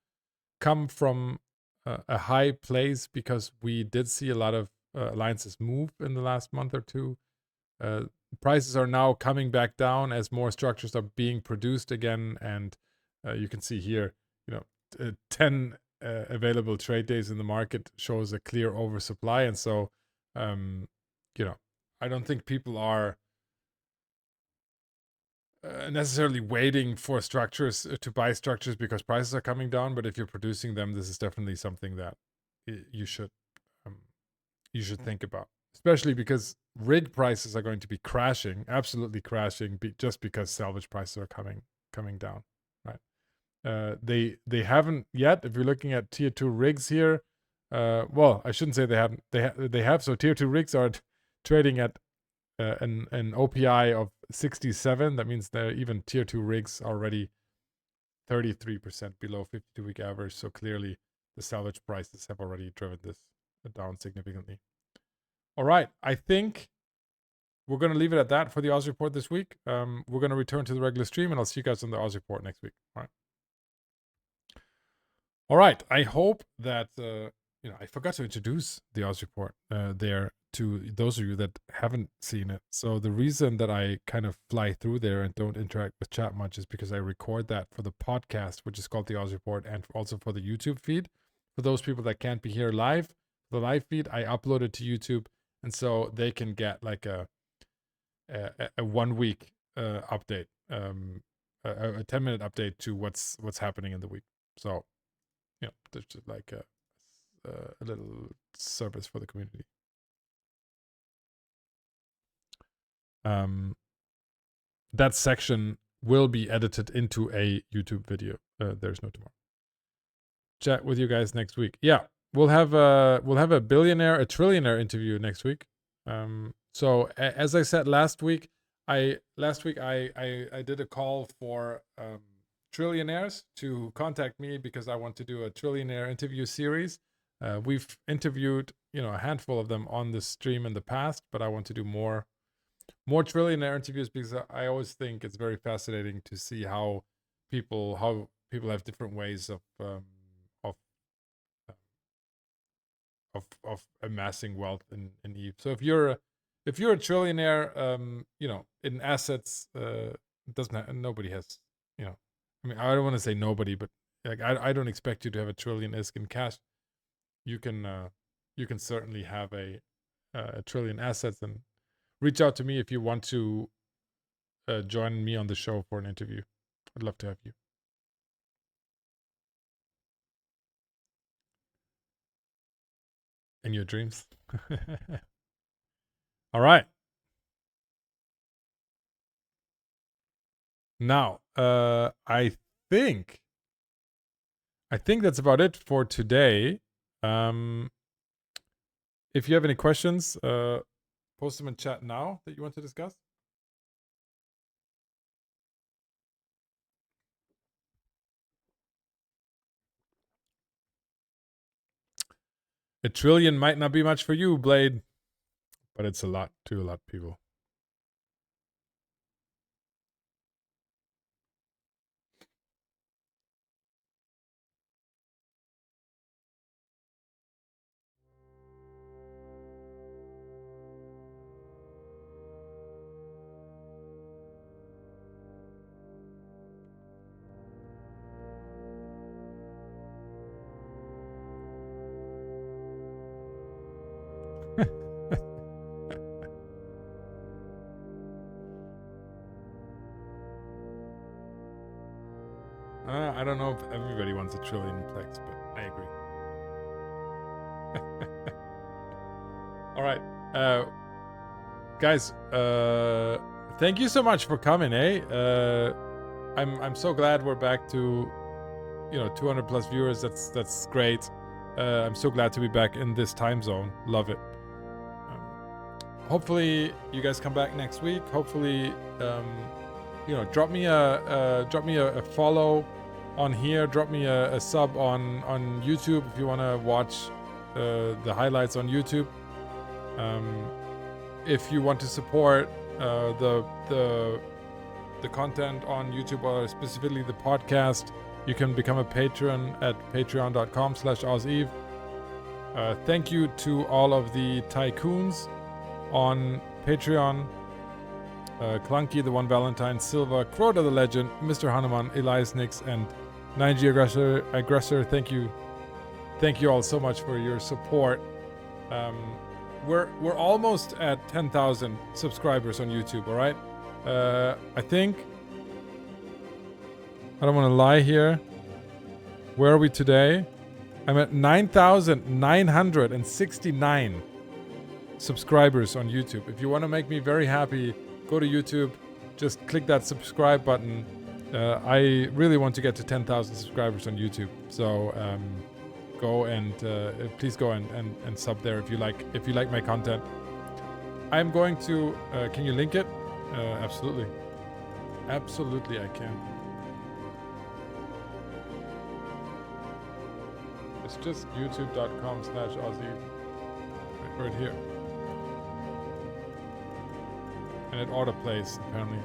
from a high place because we did see a lot of alliances move in the last month or two. Prices are now coming back down as more structures are being produced again, and you can see here, you know, 10 available trade days in the market shows a clear oversupply, and so you know, I don't think people are necessarily waiting for structures to buy structures because prices are coming down. But if you're producing them, this is definitely something that you should think about, especially because rig prices are going to be crashing, absolutely crashing, just because salvage prices are coming down, right? They haven't yet. If you're looking at tier 2 rigs here, well, I shouldn't say they haven't. They have. So tier 2 rigs are trading at an OPI of 67. That means they're even tier 2 rigs already 33% below 52-week average. So clearly, the salvage prices have already driven this down significantly. All right, I think we're going to leave it at that for the Oz report this week. We're going to return to the regular stream, and I'll see you guys on the Oz report next week. All right. I hope that you know, I forgot to introduce the Oz report there to those of you that haven't seen it. So the reason that I kind of fly through there and don't interact with chat much is because I record that for the podcast, which is called the Oz report, and also for the YouTube feed. For those people that can't be here live, the live feed, I upload it to YouTube, and so they can get like a 1 week update, a 10-minute update to what's happening in the week. So, you know, there's just like a little service for the community. That section will be edited into a YouTube video. There's no tomorrow. Chat with you guys next week. Yeah, we'll have a billionaire, a trillionaire interview next week. So as I said last week, I did a call for trillionaires to contact me because I want to do a trillionaire interview series. We've interviewed, you know, a handful of them on the stream in the past, but I want to do more trillionaire interviews because I always think it's very fascinating to see how people have different ways of amassing wealth in Eve. So if you're a trillionaire, you know, in assets, nobody has, you know, I mean, I don't want to say nobody, but like I don't expect you to have a trillion ISK in cash. You can certainly have a trillion assets, and reach out to me if you want to join me on the show for an interview. I'd love to have you. In your dreams. All right. Now, I think that's about it for today. If you have any questions, post them in chat now that you want to discuss. A trillion might not be much for you, Blade, but it's a lot to a lot of people. everybody wants a trillion Plex, but I agree. All right, guys. Thank you so much for coming. I'm so glad we're back to 200 plus viewers. That's great. I'm so glad to be back in this time zone. Love it. Hopefully you guys come back next week. Hopefully, drop me a follow on here. Drop me a sub on YouTube if you want to watch the highlights on YouTube. If you want to support the content on YouTube, or specifically the podcast, you can become a patron at patreon.com/OzEve. Thank you to all of the tycoons on Patreon. Clunky, the One Valentine, Silva, Crota the Legend, Mr. Hanuman, Elias Nix, and 9G Aggressor. Thank you all so much for your support. We're almost at 10,000 subscribers on YouTube. All right, I think, I don't want to lie here. Where are we today? I'm at 9,969 subscribers on YouTube. If you want to make me very happy, go to YouTube, just click that subscribe button. I really want to get to 10,000 subscribers on YouTube. So go and please go and sub there if you like my content. I'm going to can you link it? Absolutely I can. It's just youtube.com/Ozzy right here, and it autoplays apparently.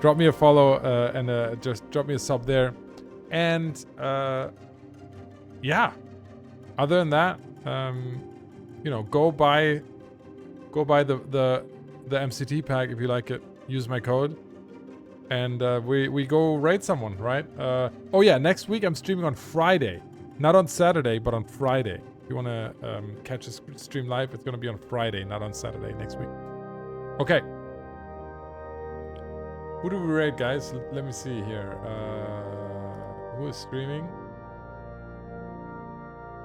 Drop me a follow and just drop me a sub there. And yeah, other than that, go buy the MCT pack if you like it. Use my code, and we go raid someone, right? Oh yeah, next week I'm streaming on Friday, not on Saturday, but on Friday. If you want to catch a stream live, it's going to be on Friday, not on Saturday next week. Okay. Who do we raid, guys? Let me see here. Who is streaming?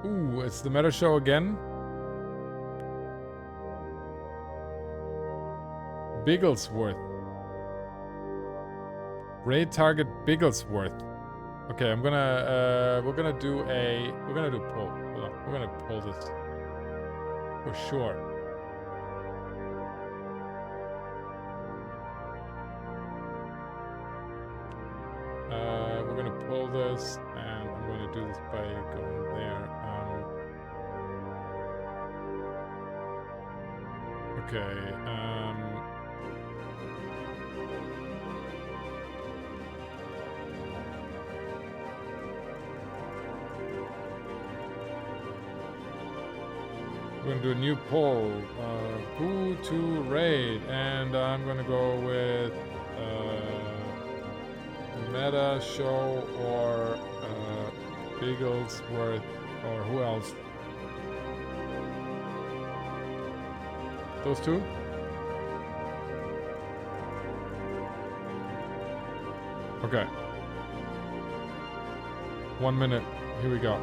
Ooh, it's the Meta Show again. Bigglesworth. Raid target Bigglesworth. Okay, we're gonna do a poll. Hold on, we're gonna poll this for sure. We're gonna pull this, and I'm going to do this by going there. Okay. We're gonna do a new poll. Who to raid, and I'm gonna go with Meta Show or Bigglesworth, or who else? Those two? Okay. 1 minute. Here we go.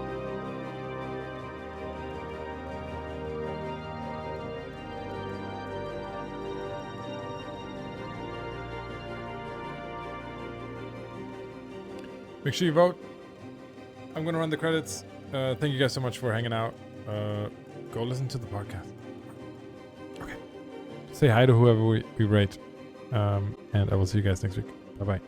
Make sure you vote. I'm going to run the credits. Thank you guys so much for hanging out. Go listen to the podcast. Okay. Say hi to whoever we rate. And I will see you guys next week. Bye-bye.